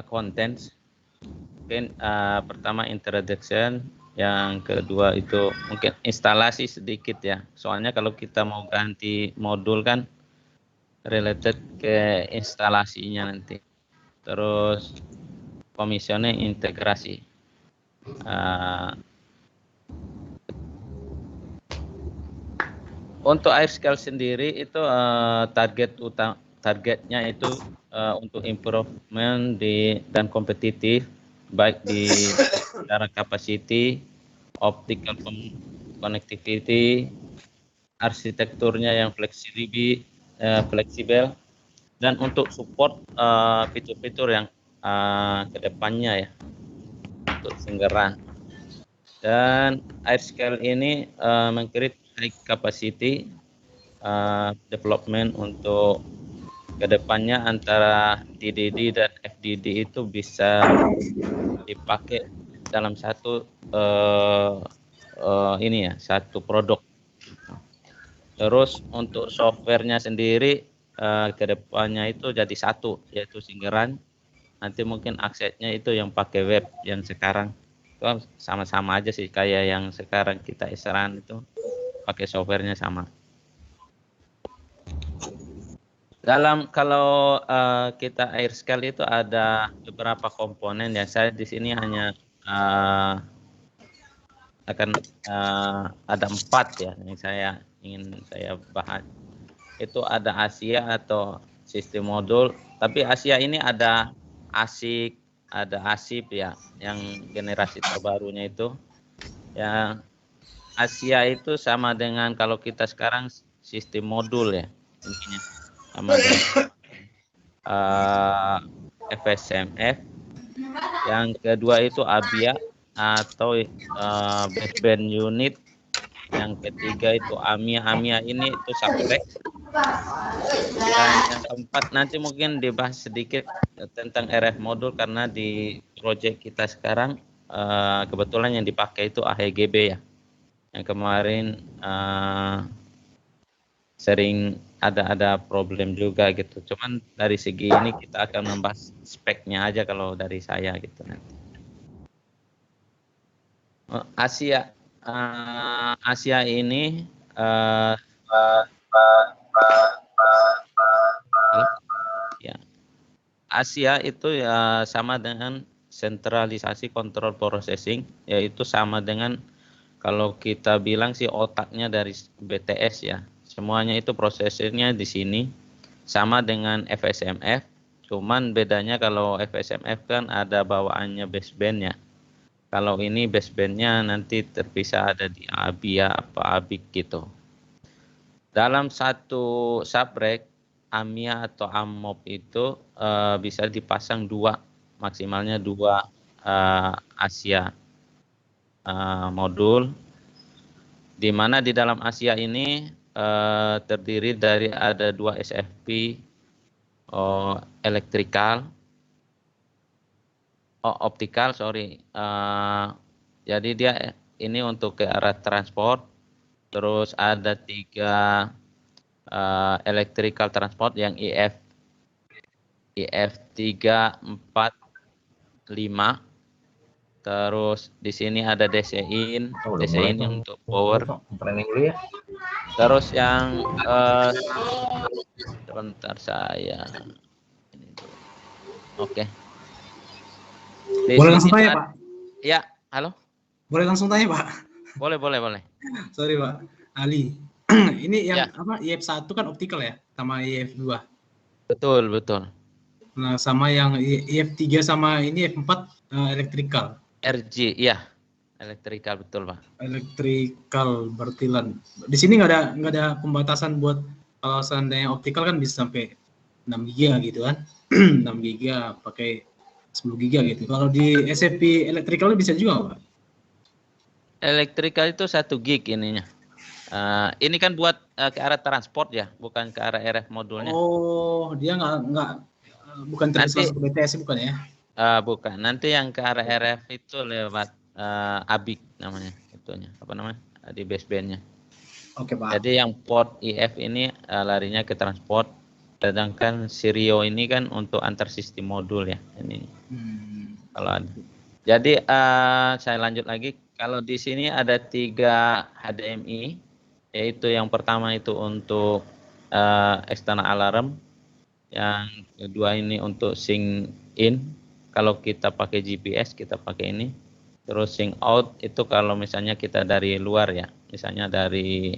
contents. Mungkin pertama introduction, yang kedua itu mungkin instalasi sedikit ya. Soalnya kalau kita mau ganti modul kan related ke instalasinya nanti. Terus commissioning integrasi. Untuk AirScale sendiri itu targetnya itu untuk improvement dan kompetitif baik di secara capacity, optical connectivity, arsitekturnya yang fleksibel, dan untuk support fitur-fitur yang kedepannya ya untuk Singgeran. Dan AirScale ini meng-create high capacity development untuk kedepannya antara TDD dan FDD itu bisa dipakai dalam satu satu produk. Terus untuk softwarenya sendiri kedepannya itu jadi satu, yaitu Singgeran. Nanti mungkin aksesnya itu yang pakai web yang sekarang itu sama-sama aja sih kayak yang sekarang kita Isran itu pakai softwarenya sama. Kalau kita AirScale itu ada beberapa komponen yang saya di sini hanya akan ada 4 ya yang ingin saya bahas. Itu ada Asia atau sistem modul, tapi Asia ini ada ASIC, ada ASIP ya, yang generasi terbarunya itu. Yang Asia itu sama dengan kalau kita sekarang sistem modul ya, intinya sama dengan FSMF. Yang kedua itu ABIA atau baseband unit. Yang ketiga itu AMIA. AMIA ini itu subrek. Dan yang keempat nanti mungkin dibahas sedikit tentang RF modul karena di project kita sekarang kebetulan yang dipakai itu AHGB ya. Yang kemarin sering ada problem juga gitu. Cuman dari segi ini kita akan membahas speknya aja kalau dari saya gitu nanti. Asia ini ya, Asia itu ya sama dengan sentralisasi kontrol processing, yaitu sama dengan kalau kita bilang sih otaknya dari BTS ya. Semuanya itu prosesnya di sini sama dengan FSMF, cuman bedanya kalau FSMF kan ada bawaannya baseband ya. Kalau ini basebandnya nanti terpisah ada di ABIA apa ABIC gitu. Dalam satu subrek AMIA atau AMOP itu bisa dipasang maksimalnya 2 Asia modul, di mana di dalam Asia ini terdiri dari ada 2 SFP optikal, jadi dia ini untuk ke arah transport. Terus ada 3 electrical transport yang IF 3, 4, 5. Terus di sini ada DC-in untuk power. Terus yang sebentar saya ini dulu. Oke. Boleh langsung tanya, Pak? Ya, halo? Boleh langsung tanya, Pak? Boleh. Sorry, Pak. Ali. Ini yang apa? IF1 kan optical ya, sama IF2. Betul. Nah, sama yang IF3 sama ini IF4 electrical. RG, iya. Electrical betul, Pak. Electrical berarti di sini nggak ada pembatasan buat kalau seandainya optical kan bisa sampai 6 giga gitu kan. 6 giga pakai 10 giga gitu. Kalau di SFP electrical bisa juga, Pak? Electrical itu 1 gig ininya. Ini kan buat ke arah transport ya, bukan ke arah RF modulnya. Oh, dia bukan terpisah ke BTS bukan ya? Bukan. Nanti yang ke arah RF itu lewat ABIC namanya, itunya. Apa namanya? Di basebandnya. Oke, Pak. Jadi yang port IF ini larinya ke transport, Sedangkan Sirio ini kan untuk antar sistem modul ya ini. Kalau ada. Jadi saya lanjut lagi. Kalau di sini ada 3 HDMI, yaitu yang pertama itu untuk external alarm, yang kedua ini untuk sync in. Kalau kita pakai GPS kita pakai ini. Terus sync out itu kalau misalnya kita dari luar ya, misalnya dari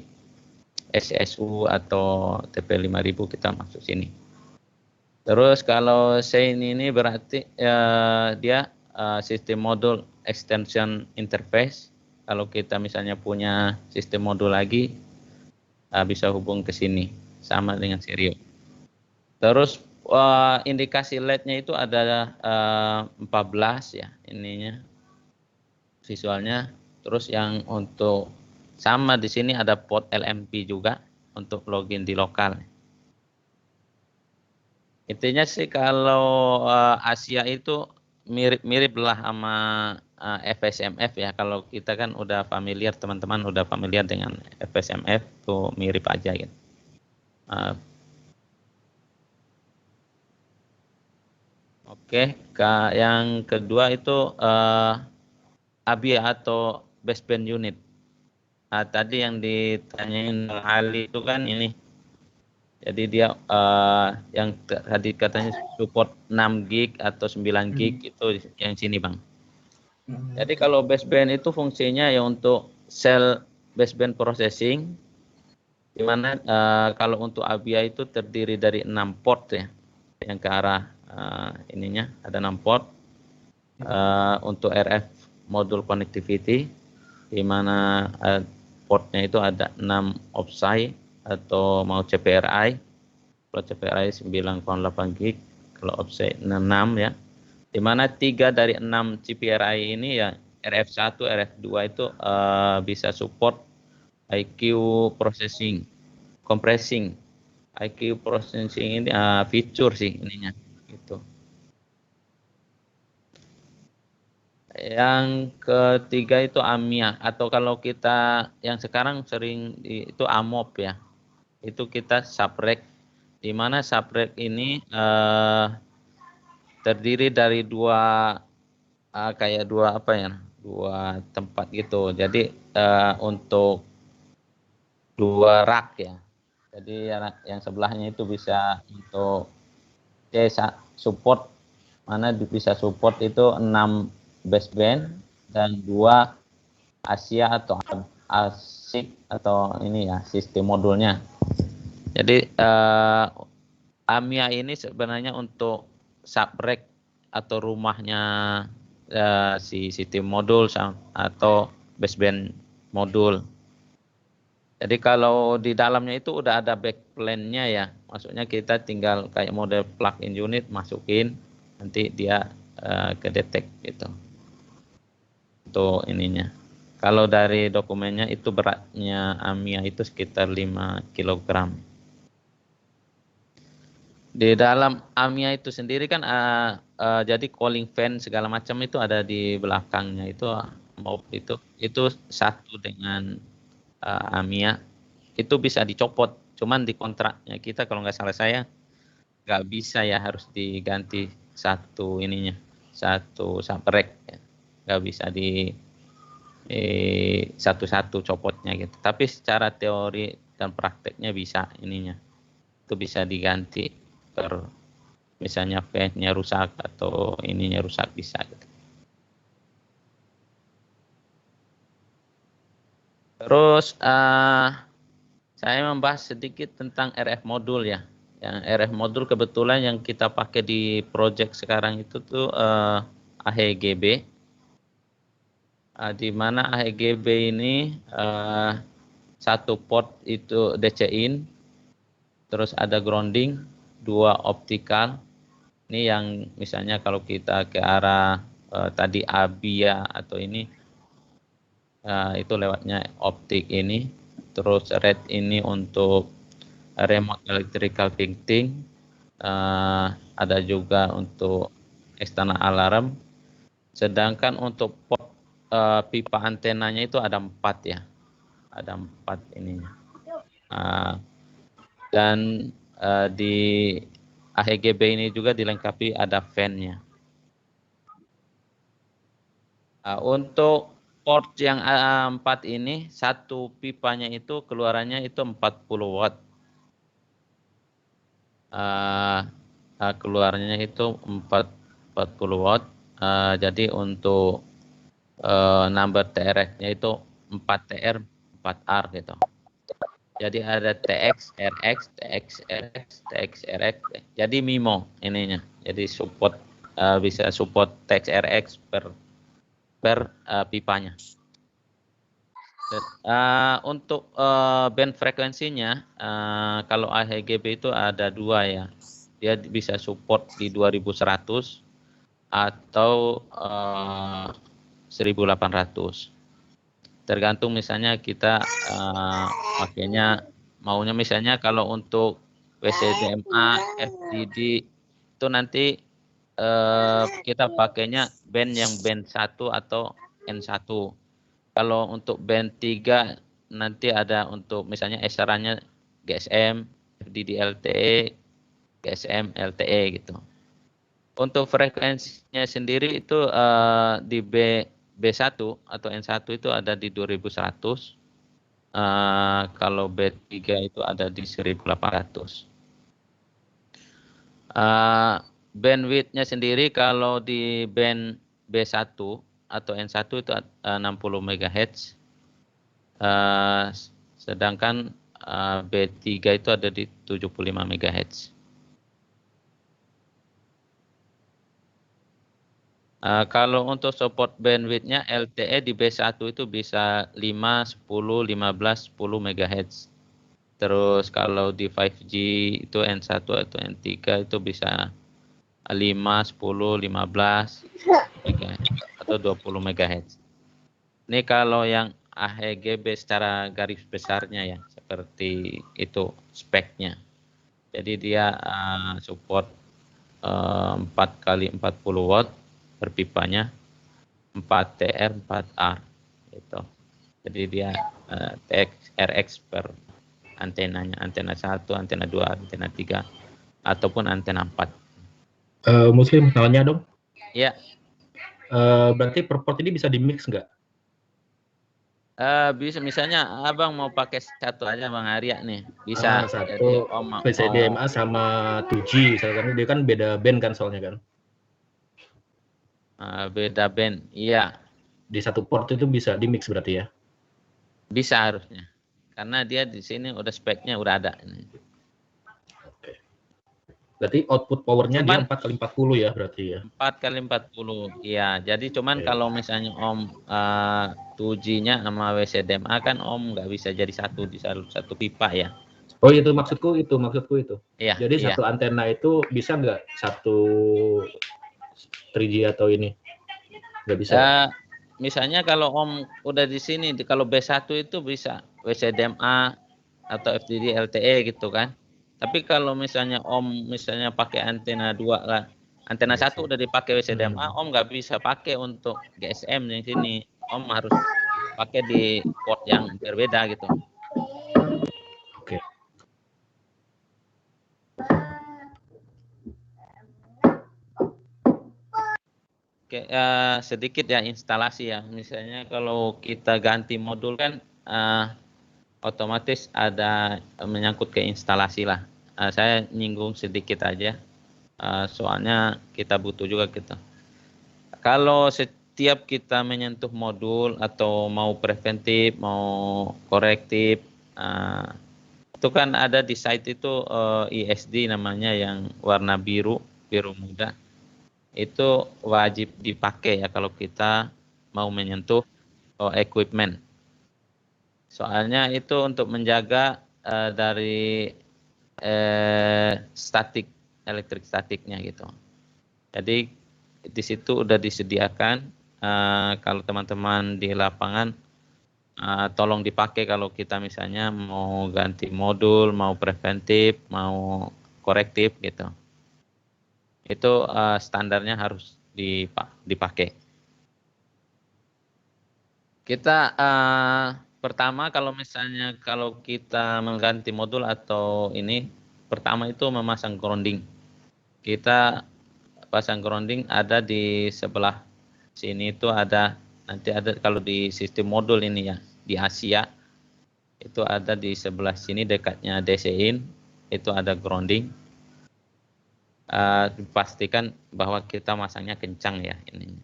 SSU atau TP5000 kita masuk sini. Terus kalau SAIN ini berarti dia sistem modul extension interface. Kalau kita misalnya punya sistem modul lagi bisa hubung ke sini sama dengan Sirio. Terus indikasi LED-nya itu ada 14 ya ininya visualnya. Terus yang untuk sama di sini ada port LMP juga untuk login di lokal. Intinya sih kalau Asia itu mirip-mirip lah sama FSMF ya. Kalau kita kan udah familiar, teman-teman udah familiar dengan FSMF tuh mirip aja gitu. Oke, yang kedua itu ABI atau baseband unit. Tadi yang ditanyain Ali itu kan ini. Jadi dia yang tadi katanya support 6 gig atau 9 gig itu yang sini Bang. Jadi kalau baseband itu fungsinya ya untuk cell baseband processing, di mana kalau untuk ABI itu terdiri dari 6 port ya, yang ke arah ininya ada 6 port. Untuk RF modul connectivity, di mana portnya itu ada 6 OFSI atau mau CPRI. Kalau CPRI 9,8 gig, kalau OFSI 6 ya. Di mana 3 dari 6 CPRI ini ya RF1, RF2 itu bisa support IQ processing, compressing. IQ processing ini feature sih ininya gitu. Yang ketiga itu AMIA atau kalau kita yang sekarang sering itu AMOP ya. Itu kita subrek, di mana subrek ini terdiri dari kayak dua tempat gitu. Jadi untuk 2 rak ya. Jadi yang sebelahnya itu bisa untuk support, mana bisa support itu 6 baseband dan 2 Asia atau ASIC atau ini ya sistem modulnya. Jadi AMIA ini sebenarnya untuk subrek atau rumahnya si sistem modul atau baseband modul. Jadi kalau di dalamnya itu udah ada backplane-nya ya, maksudnya kita tinggal kayak model plug-in unit masukin, nanti dia kedetek gitu untuk ininya. Kalau dari dokumennya itu beratnya AMIA itu sekitar 5 kg. Di dalam AMIA itu sendiri kan jadi cooling fan segala macam itu ada di belakangnya itu itu satu dengan AMIA itu bisa dicopot, cuman di kontraknya kita kalau nggak salah saya nggak bisa ya, harus diganti satu subrek ya. Nggak bisa di satu-satu copotnya gitu, tapi secara teori dan prakteknya bisa ininya itu bisa diganti misalnya fan-nya rusak atau ininya rusak bisa gitu. Terus saya membahas sedikit tentang RF modul ya. Yang RF modul kebetulan yang kita pakai di project sekarang itu tuh AHGB. Di mana AHGB ini satu port itu DC in, terus ada grounding, 2 optical. Ini yang misalnya kalau kita ke arah tadi ABIA atau ini itu lewatnya optik ini. Terus red ini untuk remote electrical fitting, ada juga untuk external alarm. Sedangkan untuk port pipa antenanya itu ada 4 ya, ada 4 ininya. Dan Di AHGB ini juga dilengkapi ada fan-nya. Untuk port yang 4 ini, satu pipanya itu keluarannya itu 40 watt. Keluarnya itu 40 watt. Jadi untuk number TRX-nya itu 4TR, 4R gitu. Jadi ada TX, RX, TX, RX, TX, RX. Jadi MIMO ininya. Jadi support bisa support TX, RX per pipanya. Untuk band frekuensinya, kalau AHGB itu ada 2 ya. Dia bisa support di 2100 atau 1800. Tergantung misalnya kita makanya maunya misalnya kalau untuk WCDMA, FDD itu nanti kita pakainya band yang band 1 atau N1. Kalau untuk band 3 nanti ada untuk misalnya esarannya GSM, FDD LTE, GSM LTE gitu. Untuk frekuensinya sendiri itu di B1 atau N1 itu ada di 2100. Kalau B3 itu ada di 1800. Bandwidth-nya sendiri kalau di band B1 atau N1 itu 60 MHz. Sedangkan B3 itu ada di 75 MHz. Kalau untuk support bandwidth-nya LTE di B1 itu bisa 5, 10, 15, 10 MHz. Terus kalau di 5G itu N1 atau N3 itu bisa 5, 10, 15 MHz atau 20 MHz. Ini kalau yang AHGB secara garis besarnya ya, seperti itu speknya. Jadi dia support 4 kali 40 watt per pipanya, 4TR, 4R gitu. Jadi dia TX, RX per antenanya, antena 1, antena 2, antena 3 ataupun antena 4. Muslim nanya dong. Ya. Berarti per port ini bisa di mix nggak? Bisa, misalnya abang mau pakai satu aja Bang Arya nih, bisa. Satu VCDMA sama 2G, misalkan dia kan beda band kan soalnya kan. Beda band, iya. Di satu port itu bisa di mix berarti ya? Bisa harusnya, karena dia di sini udah speknya udah ada. Oke. Berarti output powernya dia 4 kali 40 ya berarti ya? 4 kali 40, iya. Jadi cuman kalau misalnya Om 2G-nya sama WCDMA kan Om nggak bisa jadi satu di satu pipa ya. Oh itu maksudku itu. Iya, Jadi iya. satu antena itu bisa nggak satu 3G atau ini? Nggak bisa. Misalnya kalau Om udah di sini, kalau B1 itu bisa WCDMA atau FDD LTE gitu kan. Tapi kalau misalnya Om misalnya pakai antena 2 lah, antena 1 udah dipakai WCDMA, Om nggak bisa pakai untuk GSM di sini. Om harus pakai di port yang berbeda gitu. Oke. Oke, sedikit ya instalasi ya. Misalnya kalau kita ganti modul kan otomatis ada menyangkut ke instalasi lah. Saya nyinggung sedikit aja. Soalnya kita butuh juga gitu. Kalau setiap kita menyentuh modul atau mau preventif, mau korektif, itu kan ada di site itu ISD namanya yang warna biru muda. Itu wajib dipakai ya kalau kita mau menyentuh equipment. Soalnya itu untuk menjaga dari elektrik statiknya gitu. Jadi di situ udah disediakan kalau teman-teman di lapangan tolong dipakai kalau kita misalnya mau ganti modul, mau preventif, mau korektif gitu. Itu standarnya harus dipakai. Kita pertama kalau misalnya kalau kita mengganti modul atau ini pertama itu memasang grounding. Kita pasang grounding ada di sebelah sini itu ada, nanti ada kalau di sistem modul ini ya, di Asia itu ada di sebelah sini dekatnya DC in, itu ada grounding. Pastikan bahwa kita masangnya kencang ya ini.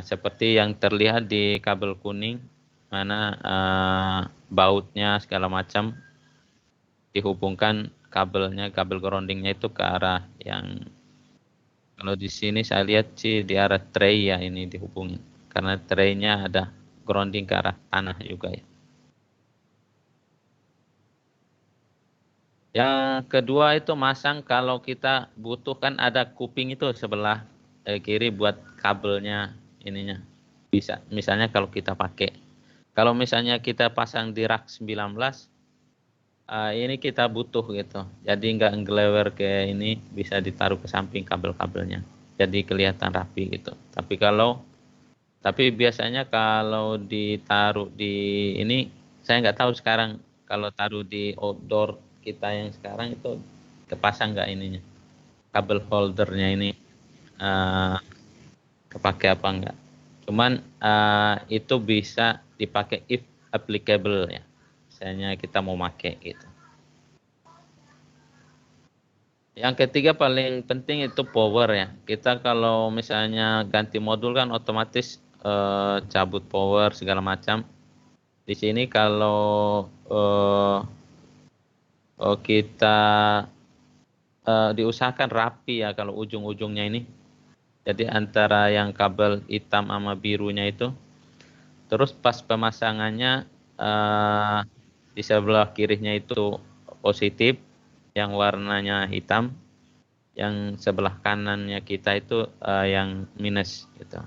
Seperti yang terlihat di kabel kuning, mana bautnya segala macam dihubungkan kabelnya, kabel groundingnya itu ke arah yang, kalau di sini saya lihat sih di arah tray ya ini dihubungi, karena traynya ada grounding ke arah tanah juga ya. Yang kedua itu masang, kalau kita butuhkan ada kuping itu sebelah kiri buat kabelnya ininya. Bisa, misalnya kalau kita pakai. Kalau misalnya kita pasang di rak 19, ini kita butuh gitu. Jadi nggak ngelewer ke ini, bisa ditaruh ke samping kabel-kabelnya. Jadi kelihatan rapi gitu. Tapi biasanya kalau ditaruh di ini, saya nggak tahu sekarang kalau taruh di outdoor kita yang sekarang itu kepasang nggak ininya, kabel holdernya ini kepake apa enggak. Cuman itu bisa dipakai if applicable ya, misalnya kita mau pakai gitu. Yang ketiga paling penting itu power ya. Kita kalau misalnya ganti modul kan otomatis cabut power segala macam. Di sini kalau kita diusahakan rapi ya kalau ujung-ujungnya ini. Jadi antara yang kabel hitam sama birunya itu. Terus pas pemasangannya di sebelah kirinya itu positif, yang warnanya hitam. Yang sebelah kanannya kita itu yang minus gitu.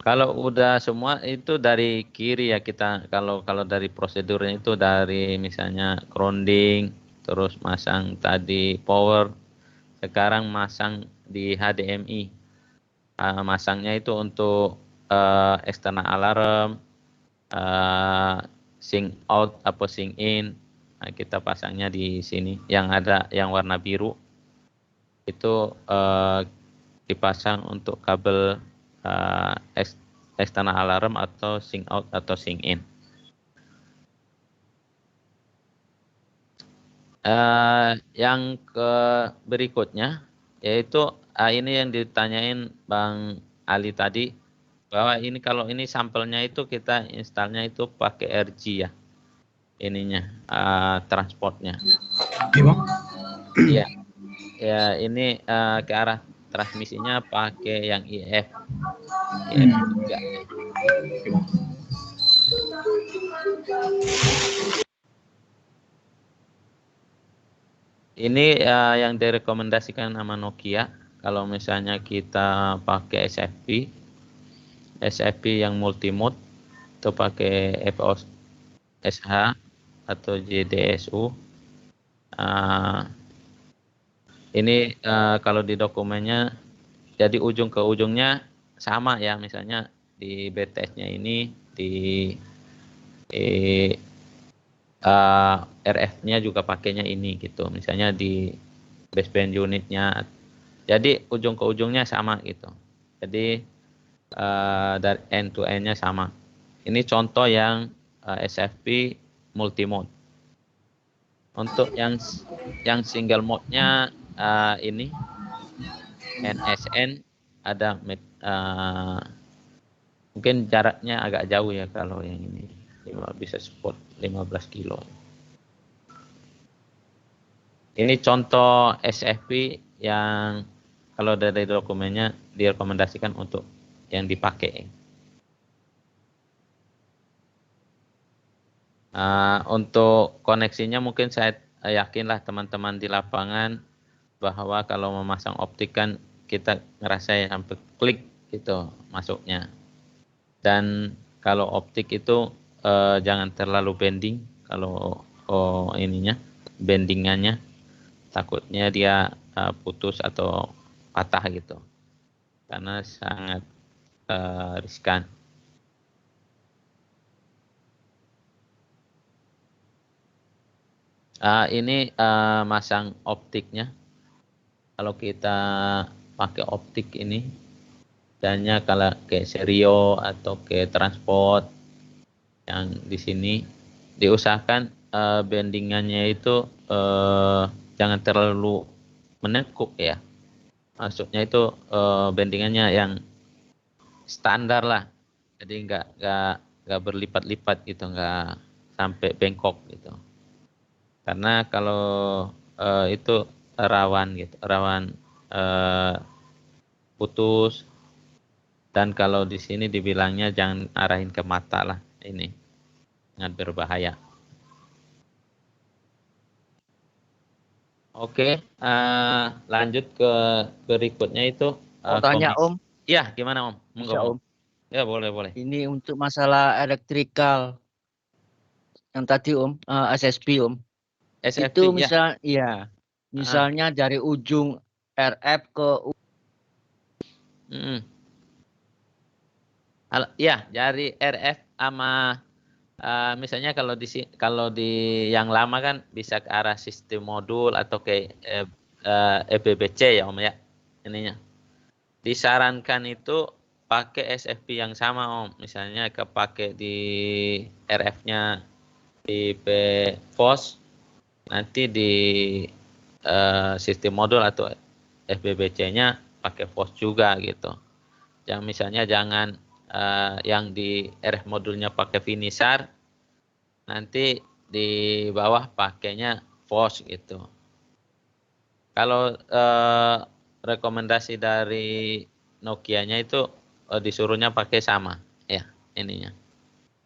Kalau udah semua itu dari kiri ya kita, kalau dari prosedurnya itu dari misalnya grounding, terus masang tadi power, sekarang masang di HDMI. Masangnya itu untuk external alarm, sync out atau sync in. Nah, kita pasangnya di sini yang ada yang warna biru itu dipasang untuk kabel external alarm atau sync out atau sync in. Yang berikutnya yaitu ini yang ditanyain Bang Ali tadi, bahwa ini kalau ini sampelnya itu kita installnya itu pakai RG ya, ininya transportnya. Iya. Ya ini ke arah transmisinya pakai yang IF juga. Ini yang direkomendasikan sama Nokia. Kalau misalnya kita pakai SFP yang multimode, itu pakai FOS SH atau JDSU. Ini kalau di dokumennya, jadi ujung ke ujungnya sama ya, misalnya di BTS-nya ini, di RF-nya juga pakainya ini gitu, misalnya di baseband unitnya, jadi ujung ke ujungnya sama gitu, jadi dari end to end-nya sama. Ini contoh yang SFP multimode. Untuk yang single mode-nya ini NSN ada mungkin jaraknya agak jauh ya kalau yang ini bisa support 15 kilo. Ini contoh SFP yang kalau dari dokumennya direkomendasikan untuk yang dipakai. Untuk koneksinya mungkin saya yakinlah teman-teman di lapangan bahwa kalau memasang optik kan kita ngerasa sampai klik gitu masuknya. Dan kalau optik itu jangan terlalu bending kalau ininya bendingannya, takutnya dia putus atau patah gitu. Karena sangat riskan. Ini masang optiknya. Kalau kita pakai optik ini, misalnya kalau ke Serio atau ke transport yang di sini, diusahakan bendingannya itu jangan terlalu menekuk ya. Maksudnya itu bendingannya yang standar lah. Jadi nggak berlipat-lipat gitu, nggak sampai bengkok gitu. Karena kalau itu rawan gitu, rawan putus. Dan kalau di sini dibilangnya jangan arahin ke mata lah, ini sangat berbahaya. Oke, lanjut ke berikutnya itu. Mau tanya Om? Iya, gimana Om? Bisa Om? Om? Ya boleh. Ini untuk masalah elektrikal yang tadi Om, SSB Om. SFP Itu ya. misalnya dari ujung RF ke Ya, dari RF sama misalnya kalau di yang lama kan bisa ke arah sistem modul atau ke EBBC ya Om ya. Ininya. Disarankan itu pakai SFP yang sama Om. Misalnya kepake di RF-nya di POS, nanti di sistem modul atau FBBC-nya pakai POS juga gitu. Yang misalnya jangan yang di RF modulnya pakai finisar, nanti di bawah pakainya POS gitu. Kalau rekomendasi dari Nokia-nya itu disuruhnya pakai sama ya ininya,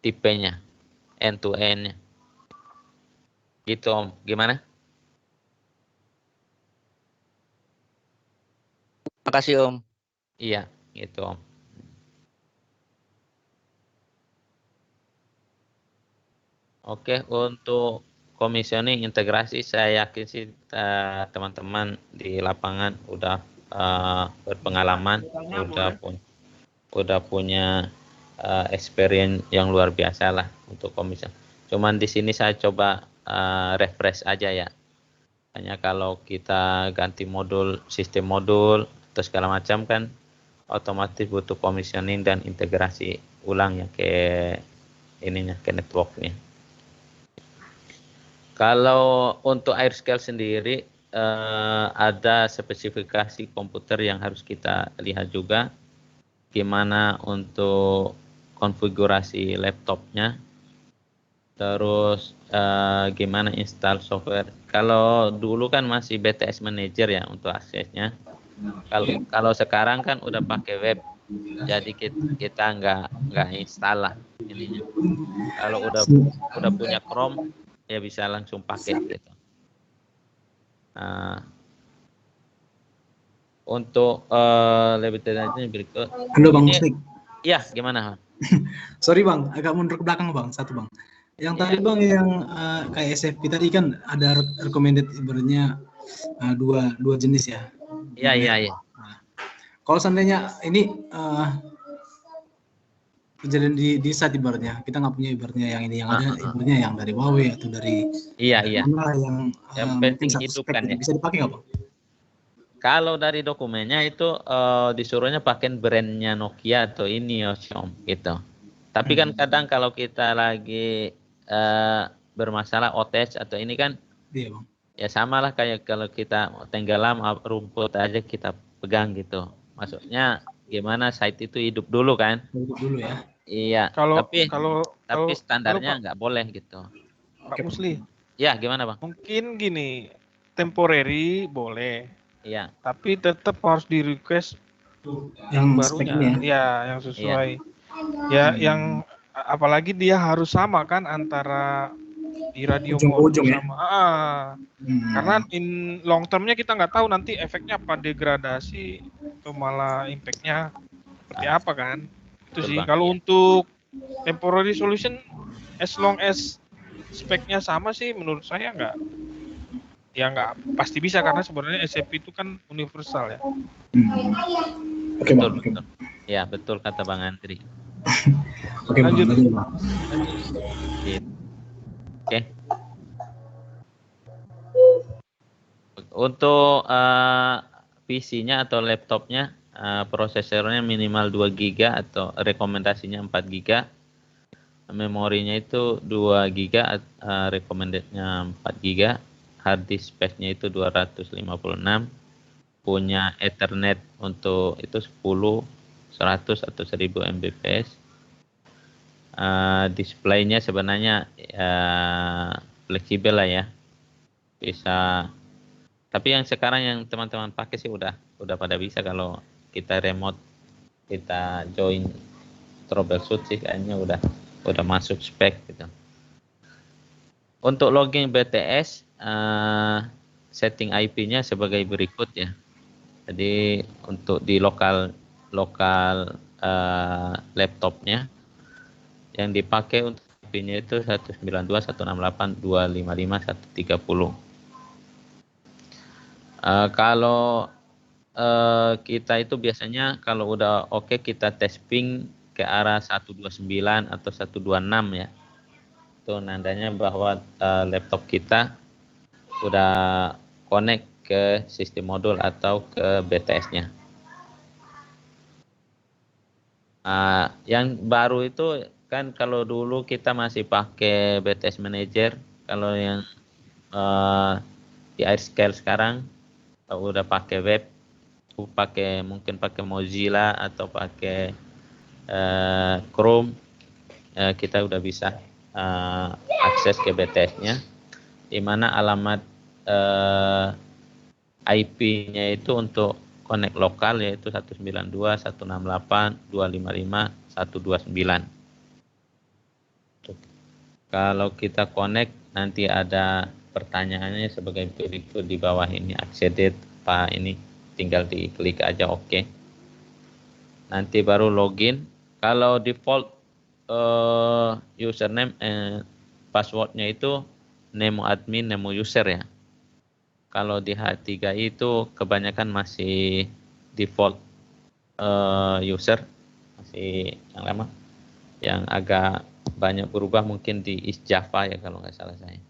tipenya, end to end-nya. Gitu Om, gimana? Makasih Om. Iya, gitu Om. Oke, untuk commissioning integrasi saya yakin sih teman-teman di lapangan udah berpengalaman, udah punya experience yang luar biasa lah untuk commission. Cuman di sini saya coba refresh aja ya. Hanya kalau kita ganti modul, sistem modul atau segala macam kan otomatis butuh commissioning dan integrasi ulang ya ke ininya, ke networknya. Kalau untuk AirScale sendiri ada spesifikasi komputer yang harus kita lihat juga, gimana untuk konfigurasi laptopnya, terus gimana install software. Kalau dulu kan masih BTS Manager ya untuk aksesnya. Kalau sekarang kan udah pakai web, jadi kita nggak install lah ininya. Kalau udah punya Chrome ya bisa langsung pakai gitu. Untuk lebih lanjutnya berikut. Halo Bang Mustik. Iya, gimana? Sorry Bang, agak mundur ke belakang Bang, satu Bang. Yang tadi Bang yang kayak SFP tadi kan ada recommended ibaratnya dua jenis ya. Iya. Nah, kalau seandainya ini kejadian di saat ibaratnya kita nggak punya ibaratnya yang ini, yang ada ibaratnya yang dari Huawei atau dari mana yang penting hidup kan ya. Bisa dipakai nggak Bang? Kalau dari dokumennya itu disuruhnya pakai brandnya Nokia atau ini Xiaomi gitu. Tapi kan kadang kalau kita lagi bermasalah OTS atau ini kan, iya Bang. Ya sama lah kayak kalau kita tenggelam rumput aja kita pegang gitu. Maksudnya gimana site itu hidup dulu kan? Hidup dulu ya. Iya. Tapi standarnya nggak boleh gitu. Pak Musli. Ya gimana Bang? Mungkin gini, temporary boleh. Iya. Tapi tetap harus di request yang barunya. Ya, yang sesuai. Ya, yang apalagi dia harus sama kan antara di radio modul sama karena in long termnya kita nggak tahu nanti efeknya apa, degradasi atau malah impactnya seperti apa kan. Itu sih kalau untuk temporary solution as long as speknya sama sih menurut saya nggak pasti bisa, karena sebenarnya SFP itu kan universal ya. Oke Bang. Ya, betul kata Bang Andri. Oke, Bang. Lanjut. Lanjut, Bang. Gitu. Oke. Untuk PC-nya atau laptopnya, prosesornya minimal 2 GB atau rekomendasinya 4 GB. Memorinya itu 2 GB, recommended-nya 4 GB. Hard disk space-nya itu 256. Punya Ethernet untuk itu 10, 100 atau 1000 Mbps. Displaynya sebenarnya fleksibel lah ya. Bisa. Tapi yang sekarang yang teman-teman pakai sih udah pada bisa kalau kita remote, kita join troubleshoot sih kayaknya udah masuk spek gitu. Untuk login BTS, setting IP-nya sebagai berikut ya. Jadi untuk di lokal laptopnya yang dipakai untuk IP-nya itu 192.168.255.130. Kalau kita itu biasanya kalau udah oke kita tes ping ke arah 129 atau 126 ya. Itu nandanya bahwa laptop kita udah connect ke sistem modul atau ke BTS-nya. Yang baru itu kan kalau dulu kita masih pakai BTS Manager, kalau yang di AirScale sekarang udah pakai web, mungkin pakai Mozilla atau pakai Chrome, kita udah bisa akses ke BTS-nya, di mana alamat IP-nya itu untuk connect lokal yaitu 192.168.255.129. Kalau kita connect nanti ada pertanyaannya sebagai berikut di bawah ini, acceded Pak, ini tinggal diklik aja oke. Nanti baru login. Kalau default username passwordnya itu name admin, name user ya. Kalau di H3 itu kebanyakan masih default user, masih yang lama. Yang agak banyak berubah mungkin di East Java ya kalau nggak salah saya.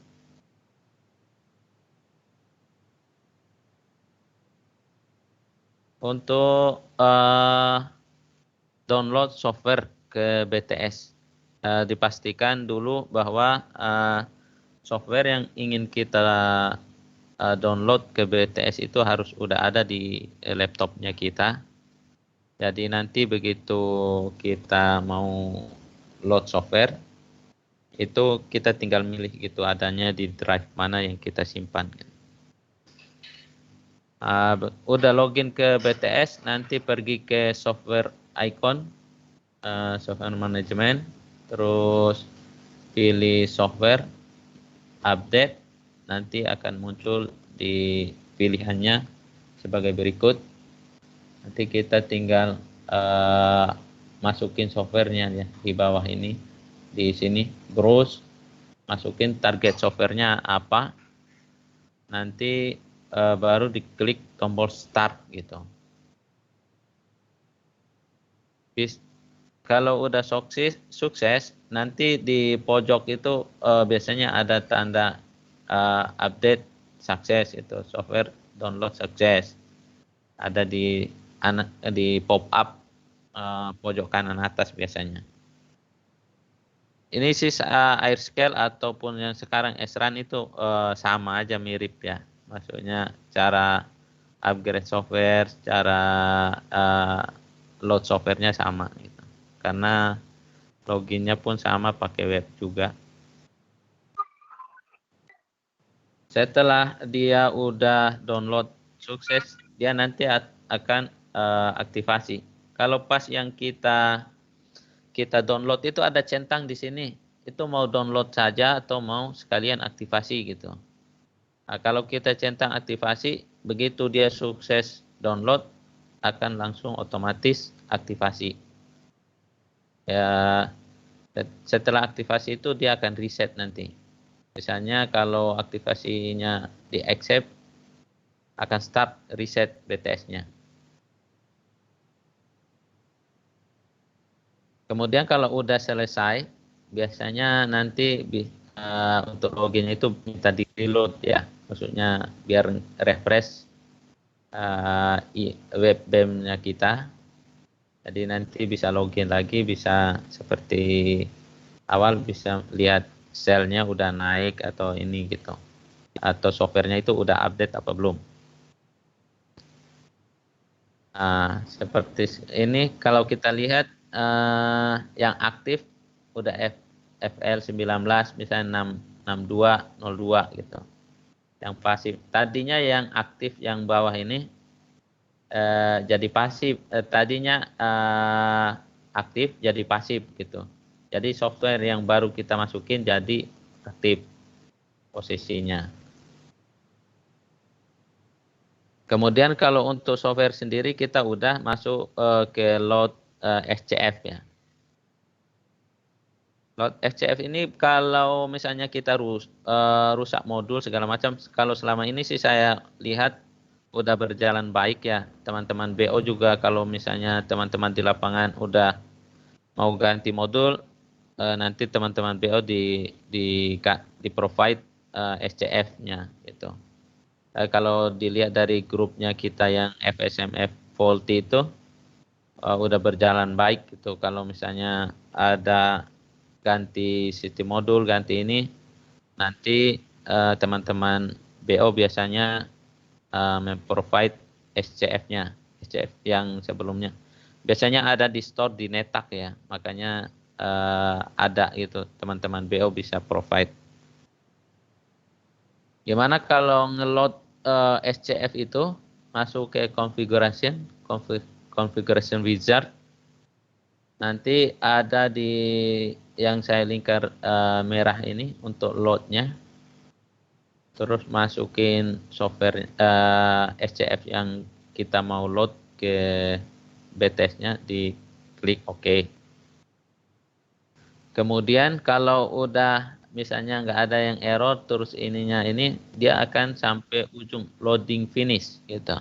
Untuk download software ke BTS, dipastikan dulu bahwa software yang ingin kita download ke BTS itu harus udah ada di laptopnya kita. Jadi nanti begitu kita mau load software, itu kita tinggal milih gitu adanya di drive mana yang kita simpan. Udah login ke BTS, nanti pergi ke software icon, software management, terus pilih software, update, nanti akan muncul di pilihannya sebagai berikut. Nanti kita tinggal masukin softwarenya ya di bawah ini, di sini browse, masukin target softwarenya apa, nanti baru diklik tombol start gitu. Kalau udah sukses, nanti di pojok itu biasanya ada tanda update sukses, itu software download sukses. Ada di pop up pojok kanan atas biasanya. Ini sih AirScale ataupun yang sekarang SRAN itu sama aja, mirip ya. Maksudnya cara upgrade software, cara load softwarenya sama gitu. Karena loginnya pun sama pakai web juga. Setelah dia udah download sukses, dia nanti akan aktivasi. Kalau pas yang kita download itu ada centang di sini, itu mau download saja atau mau sekalian aktivasi gitu. Nah, kalau kita centang aktivasi, begitu dia sukses download, akan langsung otomatis aktivasi. Ya, setelah aktivasi itu dia akan reset nanti. Misalnya kalau aktivasinya di accept, akan start reset BTS-nya. Kemudian kalau udah selesai, biasanya nanti untuk loginnya itu minta di reload ya, maksudnya biar refresh webdam-nya kita. Jadi nanti bisa login lagi, bisa seperti awal, bisa lihat selnya udah naik atau ini gitu, atau softwarenya itu udah update apa belum. Seperti ini kalau kita lihat yang aktif udah FL19 misalnya 6202 gitu. Yang pasif tadinya yang aktif yang bawah ini jadi pasif, tadinya aktif jadi pasif gitu. Jadi software yang baru kita masukin jadi aktif posisinya. Kemudian kalau untuk software sendiri kita udah masuk ke load SCF ya. Load SCF ini kalau misalnya kita rusak modul segala macam, kalau selama ini sih saya lihat udah berjalan baik ya. Teman-teman BO juga kalau misalnya teman-teman di lapangan udah mau ganti modul, nanti teman-teman BO di provide SCF-nya gitu. Kalau dilihat dari grupnya kita yang FSMF faulty itu udah berjalan baik gitu. Kalau misalnya ada ganti sistem modul, ganti ini, nanti teman-teman BO biasanya memprovide SCF-nya, SCF yang sebelumnya. Biasanya ada di store di Netak ya, makanya ada gitu, teman-teman BO bisa provide. Gimana kalau ngeload SCF itu masuk ke configuration wizard, nanti ada di yang saya lingkar merah ini untuk loadnya, terus masukin software SCF yang kita mau load ke BTS-nya, di klik OK. Kemudian kalau udah misalnya nggak ada yang error, terus ininya ini dia akan sampai ujung loading finish gitu.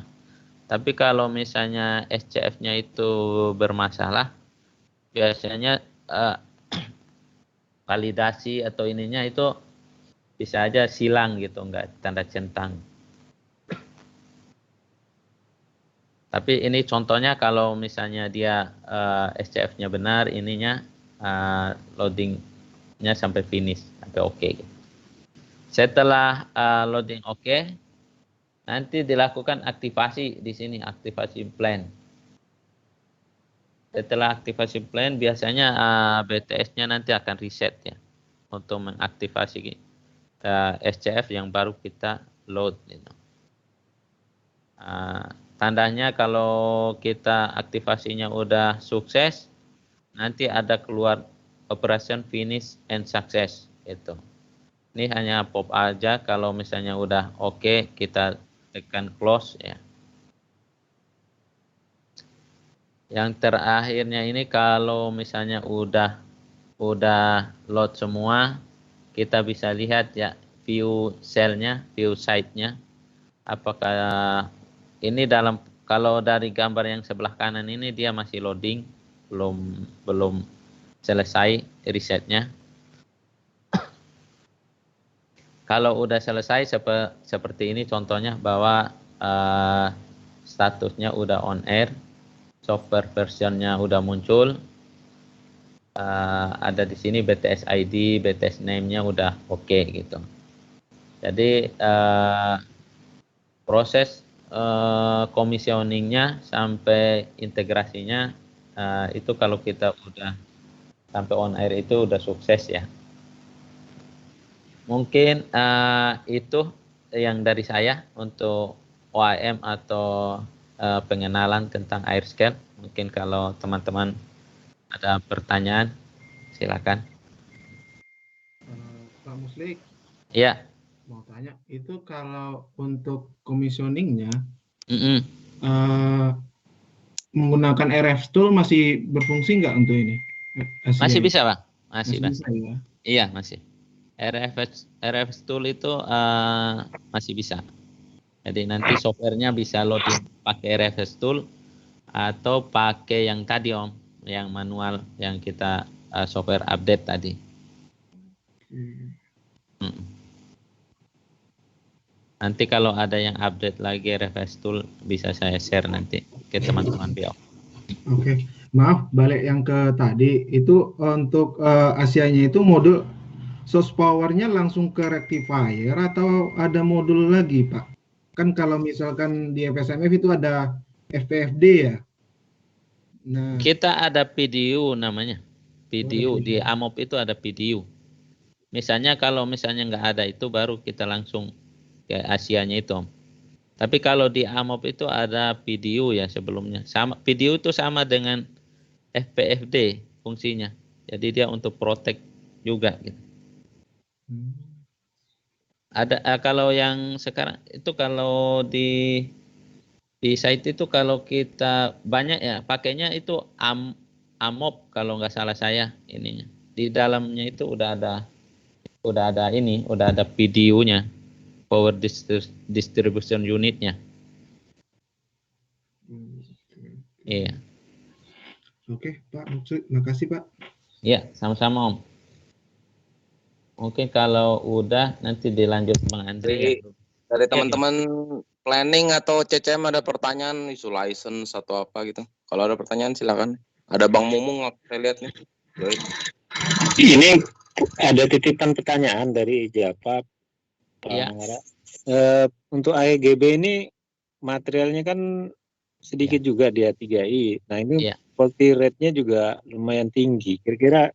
Tapi kalau misalnya SCF-nya itu bermasalah, biasanya validasi atau ininya itu bisa aja silang gitu, nggak tanda centang. Tapi ini contohnya kalau misalnya dia SCF-nya benar, ininya loading-nya sampai finish, sampai oke. Gitu. Setelah loading oke, nanti dilakukan aktivasi di sini, aktivasi plan. Setelah aktivasi plan, biasanya BTS-nya nanti akan reset ya, untuk mengaktifasi SCF yang baru kita load. Gitu. Tandanya kalau kita aktivasinya udah sukses, nanti ada keluar operation finish and success itu. Ini hanya pop aja, kalau misalnya udah oke, kita tekan close ya. Yang terakhirnya ini kalau misalnya udah load semua, kita bisa lihat ya view cell-nya, view site-nya. Apakah ini kalau dari gambar yang sebelah kanan ini dia masih loading, belum selesai resetnya. Kalau udah selesai seperti ini contohnya, bahwa statusnya udah on air, software versionnya udah muncul, ada di sini BTS ID, BTS name-nya udah oke gitu. Jadi proses commissioning-nya sampai integrasinya itu kalau kita udah sampai on air itu udah sukses ya. Mungkin itu yang dari saya untuk OAM atau pengenalan tentang AirScale. Mungkin kalau teman-teman ada pertanyaan, silakan. Pak Muslik, Iya. mau tanya, itu kalau untuk commissioningnya menggunakan RF tool masih berfungsi nggak untuk ini? Masih bisa, Bang. Masih bisa ya? Iya, masih. RF tool itu masih bisa. Jadi nanti softwarenya bisa loading pakai RFS tool atau pakai yang tadi Om, yang manual yang kita software update tadi. Nanti kalau ada yang update lagi Revise Tool bisa saya share nanti ke teman-teman BIOS. Oke, maaf balik yang ke tadi itu untuk Asia-nya itu modul source power-nya langsung ke rectifier atau ada modul lagi, Pak? Kan kalau misalkan di FSMF itu ada FPFD ya. Nah, Kita ada PDU namanya. PDU di AMOP itu ada PDU. Misalnya kalau misalnya nggak ada itu baru kita langsung ke Asianya itu, Om. Tapi kalau di AMOP itu ada PDU ya sebelumnya. Sama PDU itu sama dengan FPFD fungsinya. Jadi dia untuk protect juga gitu. Ada kalau yang sekarang itu kalau di site itu kalau kita banyak ya pakainya itu AMOP kalau nggak salah saya ininya. Di dalamnya itu udah ada PDU-nya, Power Distribution Unit-nya. Iya. Oke, Pak. Makasih, Pak. Iya, sama-sama, Om. Oke, kalau udah nanti dilanjut Bang Andri. Dari teman-teman planning atau CCM ada pertanyaan isu license atau apa gitu. Kalau ada pertanyaan silakan. Ada Bang Mumung saya lihat nih. Ini ada titipan pertanyaan dari Japa, Pak Iya. Mangara. Untuk AEGB ini materialnya kan sedikit juga di A3i. Nah ini Iya. faulty rate-nya juga lumayan tinggi. Kira-kira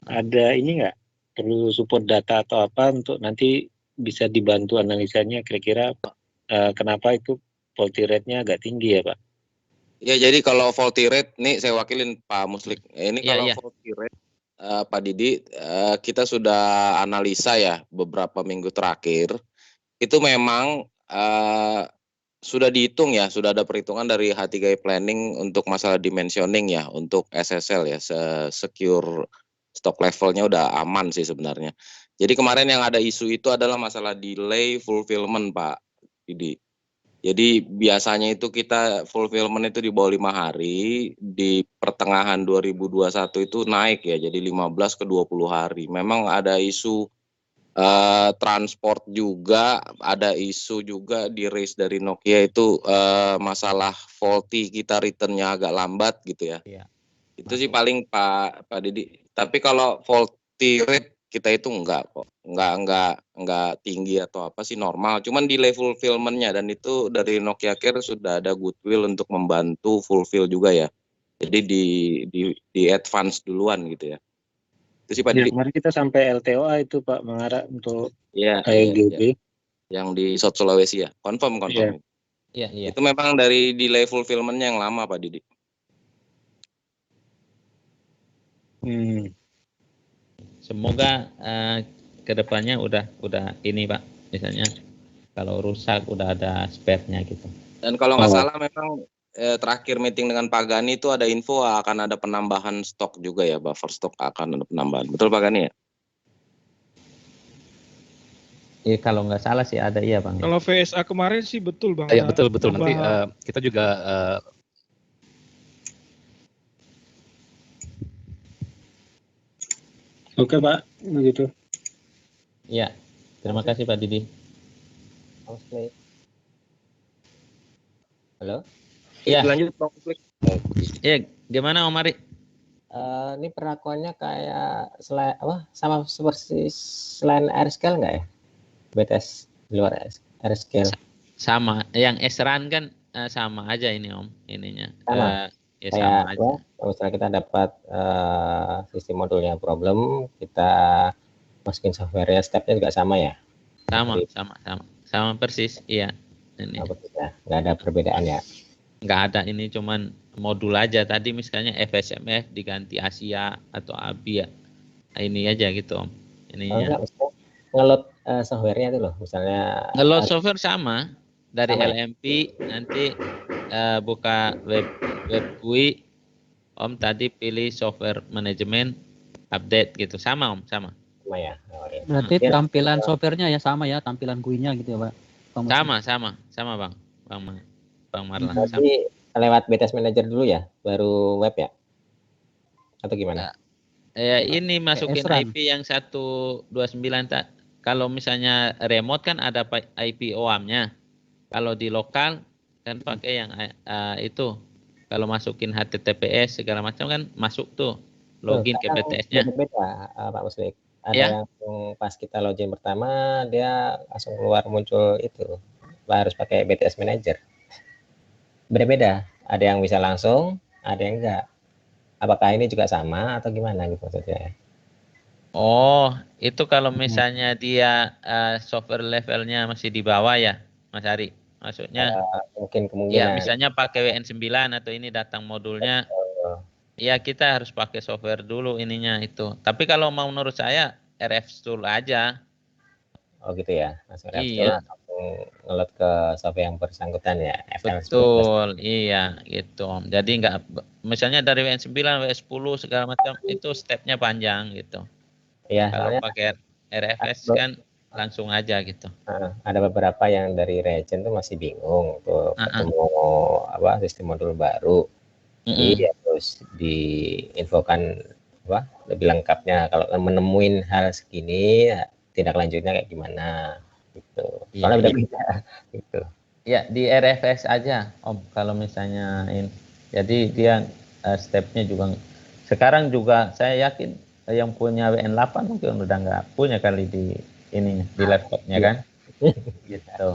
ada ini nggak? Perlu support data atau apa untuk nanti bisa dibantu analisanya kira-kira kenapa itu faulty rate-nya agak tinggi ya Pak? Ya jadi kalau faulty rate, nih saya wakilin Pak Muslik. Ini Iya, kalau iya. faulty rate, Pak Didi, kita sudah analisa ya beberapa minggu terakhir. Itu memang sudah dihitung ya, sudah ada perhitungan dari H3i Planning untuk masalah dimensioning ya, untuk SSL ya, secure stock levelnya udah aman sih sebenarnya. Jadi kemarin yang ada isu itu adalah masalah delay fulfillment Pak Didi. Jadi biasanya itu kita fulfillment itu di bawah 5 hari, di pertengahan 2021 itu naik ya, jadi 15 ke 20 hari. Memang ada isu transport juga, ada isu juga di race dari Nokia itu masalah faulty kita returnnya agak lambat gitu ya. Iya. Itu sih paling Pak Didi. Tapi kalau faulty rate kita itu enggak kok, enggak tinggi atau apa sih, normal. Cuman di level fulfillment-nya, dan itu dari Nokia Care sudah ada goodwill untuk membantu fulfill juga ya. Jadi di advance duluan gitu ya. Itu sih Pak Ya, Didi. kemarin kita sampai LTOA itu Pak Mangara untuk Iya, AEGB. Yang di South Sulawesi ya. Confirm. Iya. Itu memang dari delay fulfillment-nya yang lama Pak Didi. Semoga kedepannya udah ini Pak, misalnya kalau rusak udah ada spare-nya gitu. Dan kalau nggak salah memang terakhir meeting dengan Pak Gani itu ada info akan ada penambahan stok juga ya, buffer stok akan ada penambahan. Betul Pak Gani ya? Kalau nggak salah sih ada, iya Bang. Kalau VSA kemarin sih betul Bang. Ya betul. Nanti kita juga Oke Pak, begitu. Iya, terima kasih Pak Didi. Halo. Iya. Lanjut Bang Muslik. Iya, gimana Om Ari? Ini perlakuannya kayak sama seperti selain AirScale nggak ya? BTS di luar AirScale. Sama, yang SRAN kan sama aja ini Om, ininya. Sama. Ya Kayak sama aja. misalnya kita dapat sistem modulnya problem, kita masukin software-nya, step-nya juga sama ya? Sama persis, iya. Ini. Nggak ada perbedaan ya? Nggak ada, ini cuman modul aja. Tadi misalnya FSMF diganti Asia atau ABI ya. Ini aja gitu Om. Ininya. Ngeload software-nya itu loh, misalnya. Ngeload software sama dari sama LMP, nanti buka web GUI, Om tadi pilih software manajemen, update gitu, sama Om, sama. Sama ya. Berarti tampilan softwarenya ya sama ya, tampilan GUI-nya gitu ya Pak? Sama Bang Marlan. Berarti lewat BTS Manager dulu ya, baru web ya? atau gimana? Ini masukin SRAM. IP yang 129 tak. Kalau misalnya remote kan ada IP OAM-nya. Kalau di lokal kan pakai yang itu. Kalau masukin HTTPS segala macam kan masuk tuh login ke PTS-nya. Beda-beda, Pak Muslik. Ada Ya. yang pas kita login pertama dia langsung keluar muncul itu harus pakai BTS Manager. Beda-beda. Ada yang bisa langsung, ada yang enggak. Apakah ini juga sama atau gimana gitu maksudnya? Oh, itu kalau misalnya dia software levelnya masih di bawah ya, Mas Ari. Maksudnya Mungkin ya kemungkinan. misalnya pakai WN9 atau ini datang modulnya, ya kita harus pakai software dulu ininya itu. Tapi kalau mau menurut saya RF Tool aja. Oh gitu ya, langsung RF Tool Iya. langsung ngeload ke software yang bersangkutan ya. Betul, iya gitu Om. Jadi enggak, misalnya dari WN9, WN10 segala macam itu stepnya panjang gitu. Iya, Kalau soalnya pakai RFS kan langsung aja gitu. Ada beberapa yang dari Regen tuh masih bingung tuh ketemu apa sistem modul baru. Jadi dia terus diinfokan apa lebih lengkapnya kalau menemuin hal segini tindak lanjutnya kayak gimana gitu. Soalnya beda-beda gitu. Ya di RFS aja Om kalau misalnya ini. Jadi dia stepnya juga sekarang juga saya yakin yang punya WN8 mungkin udah nggak punya kali di ini di laptopnya kan. Gitu.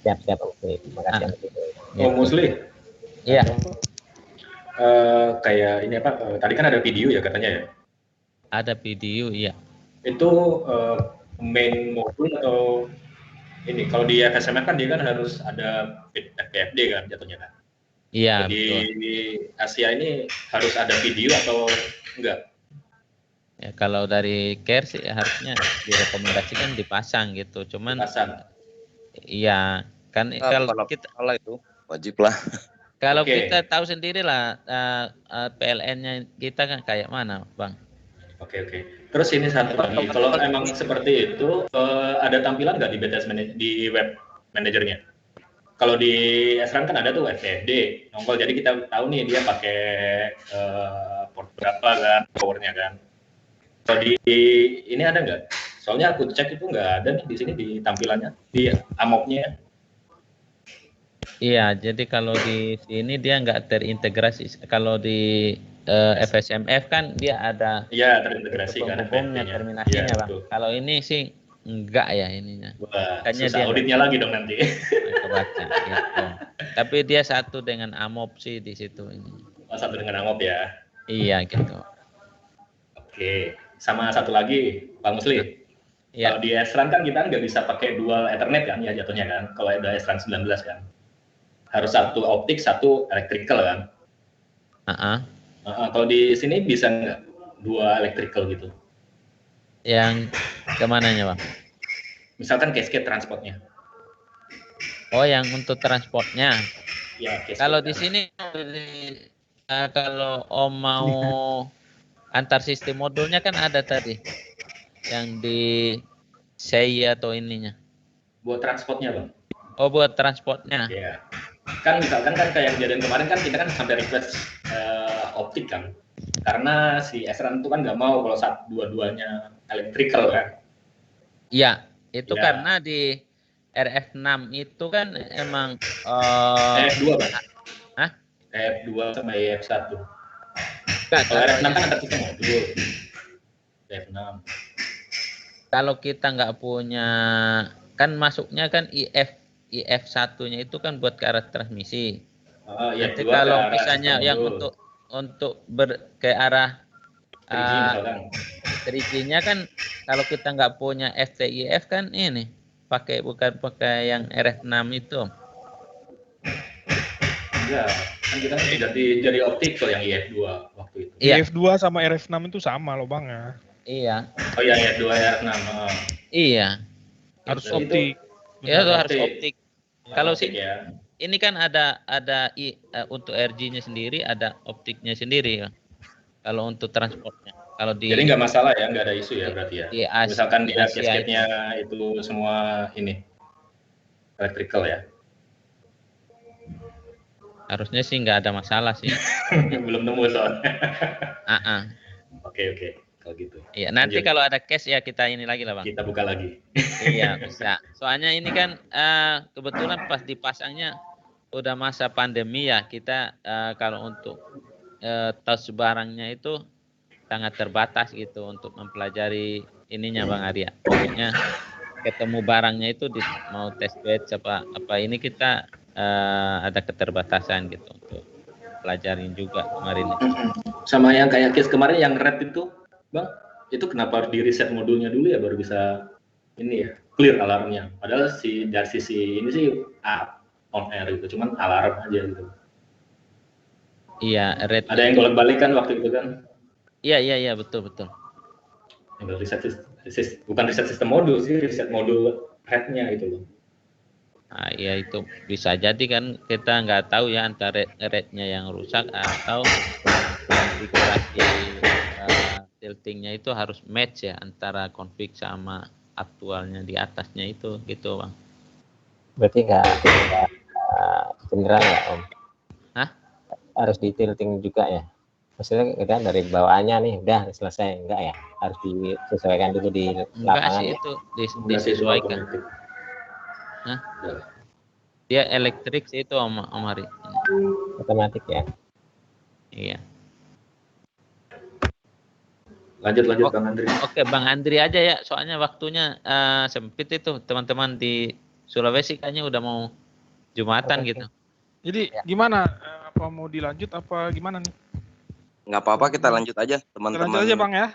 Siap-siap Musli. Terima kasih Oh Musli. Iya. Kayak ini apa? Tadi kan ada video ya katanya ya. Ada video, iya. Itu main modul atau ini? Kalau di FSMF kan dia kan harus ada FPFD kan jatuhnya kan. Iya. Jadi betul. di Asia ini harus ada video atau enggak? Ya kalau dari care sih harusnya direkomendasikan dipasang gitu. Cuman iya kan kalau kita itu wajib lah. Kalau kita tahu sendiri lah PLN-nya kita kan kayak mana, Bang. Oke. Terus ini satu lagi, kalau emang seperti itu ada tampilan nggak di BTS di web manajernya? Kalau di SRAM kan ada tuh FPFD nongol, jadi kita tahu nih dia pakai port berapa kan, powernya kan. Kalau di ini ada nggak? Soalnya aku cek itu nggak ada nih di sini di tampilannya, di AMOP-nya. Iya, jadi kalau di sini dia nggak terintegrasi. Kalau di FSMF kan dia ada terintegrasi kan penghubungnya, terminasinya, Bang. Kalau ini sih enggak ya ininya. Wah, susah auditnya lagi dong nanti. Kebaca, gitu. Tapi dia satu dengan AMOP sih di situ ini. Oh, satu dengan AMOP ya. Iya gitu. Oke, sama satu lagi Pak Musli. Ya. Kalau di SRAM kan kita nggak bisa pakai dual Ethernet kan ya jatuhnya kan. Kalau ada SRAM 19 kan. Harus satu optik, satu electrical kan. Kalau di sini bisa nggak dua electrical gitu? Yang kemananya Bang? Misalkan cascade transportnya. Oh, yang untuk transportnya. Ya, kalau di sini kalau Om mau antar sistem modulnya kan ada tadi yang di saya atau ininya. Buat transportnya Bang. Oh, buat transportnya. Iya. Kan misalkan kan kayak kejadian kemarin kan kita kan sampai request optik kan. Karena si SRAM itu kan nggak mau kalau dua-duanya electrical kan. Iya, itu karena di RF6 itu kan emang RF2 Bang. Hah? RF2 sama RF1. Kalau RF6 kan ada tiga modul. RF6. Kalau kita nggak punya, kan masuknya kan IF1-nya itu kan buat ke arah transmisi. Nanti kalau misalnya yang untuk ke arah 3G-nya kan kalau kita nggak punya FTIF kan ini bukan pakai yang RF6 itu. Enggak, kan kita jadi optical yang IF2 waktu itu. IF2 sama RF6 itu sama loh Bang ya. Iya. Oh iya, IF2 RF6. Iya. Harus optik. Iya, harus optik. Kalau sih ini kan ada untuk RG-nya sendiri, ada optiknya sendiri. Kalau untuk transportnya. Kalau di jadi nggak masalah ya, nggak ada isu ya berarti ya. Misalkan dia cascade-nya itu semua ini electrical ya. Harusnya sih nggak ada masalah sih. Belum nemu soalnya. Oke, kalau gitu. Iya, nanti Lanjut. kalau ada case ya kita ini lagi lah Bang. Kita buka lagi. Iya bisa. Soalnya ini kan kebetulan pas dipasangnya udah masa pandemi ya, kita kalau untuk tos barangnya itu sangat terbatas gitu untuk mempelajari ininya Bang Arya. Maksudnya ketemu barangnya itu mau test bed apa ini kita ada keterbatasan gitu untuk pelajarin juga kemarin. Sama yang kayak case kemarin yang red itu, Bang, itu kenapa harus di reset modulnya dulu ya baru bisa ini ya clear alarmnya. Padahal dari sisi ini sih on air gitu, cuman alarm aja gitu. Iya, red. Ada yang bolak-balik kan waktu itu kan? Iya betul. Yang bukan reset sistem modul sih, reset modul rednya gitu loh. Nah, ya itu bisa jadi kan kita nggak tahu ya antara rednya yang rusak atau konfigurasi tiltingnya itu harus match ya antara config sama aktualnya di atasnya itu gitu Bang. Berarti nggak beneran nggak Om? Hah? Harus di tilting juga ya? Maksudnya kita dari bawaannya nih udah selesai, enggak ya? Harus disesuaikan dulu di lapangan. Enggak sih itu disesuaikan. Hah? Dia elektrik sih itu Om Hari. Otomatis ya? Iya. Lanjut Bang Andri. Oke Bang Andri aja ya, soalnya waktunya sempit itu, teman-teman di Sulawesi kayaknya udah mau Jumatan gitu. Jadi gimana? Apa mau dilanjut apa gimana nih? Nggak apa-apa, kita lanjut aja teman-teman. Lanjut aja Bang ya.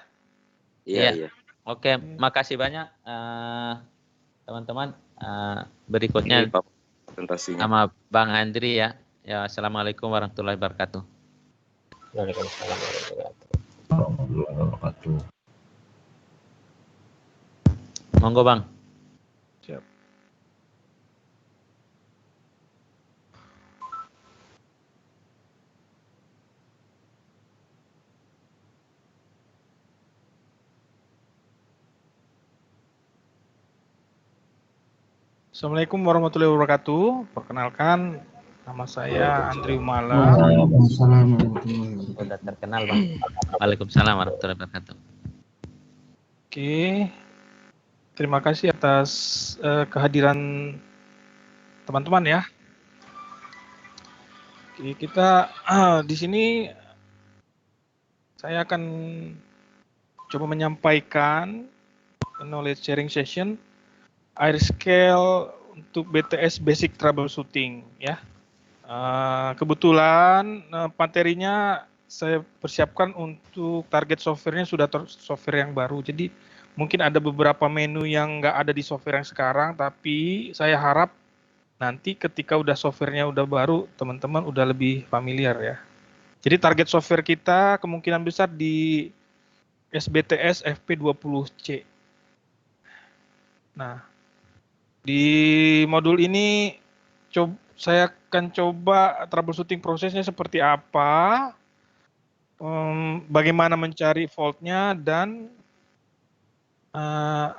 Iya. Oke, makasih banyak teman-teman. Berikutnya sama Bang Andri ya. Ya, assalamualaikum warahmatullahi wabarakatuh. Waalaikumsalam warahmatullahi wabarakatuh. Monggo Bang. Siap. Assalamualaikum warahmatullahi wabarakatuh. Perkenalkan, nama saya Andri Umala. Sudah terkenal Bang. Waalaikumsalam warahmatullahi wabarakatuh. Oke, terima kasih atas kehadiran teman-teman ya. Oke, kita di sini saya akan coba menyampaikan knowledge sharing session air scale untuk BTS Basic Troubleshooting ya. Kebetulan materinya saya persiapkan untuk target softwarenya sudah software yang baru. Jadi mungkin ada beberapa menu yang nggak ada di software yang sekarang, tapi saya harap nanti ketika udah softwarenya udah baru, teman-teman udah lebih familiar ya. Jadi target software kita kemungkinan besar di SBTS FP20C. Nah, di modul ini saya akan coba troubleshooting prosesnya seperti apa, bagaimana mencari faultnya, dan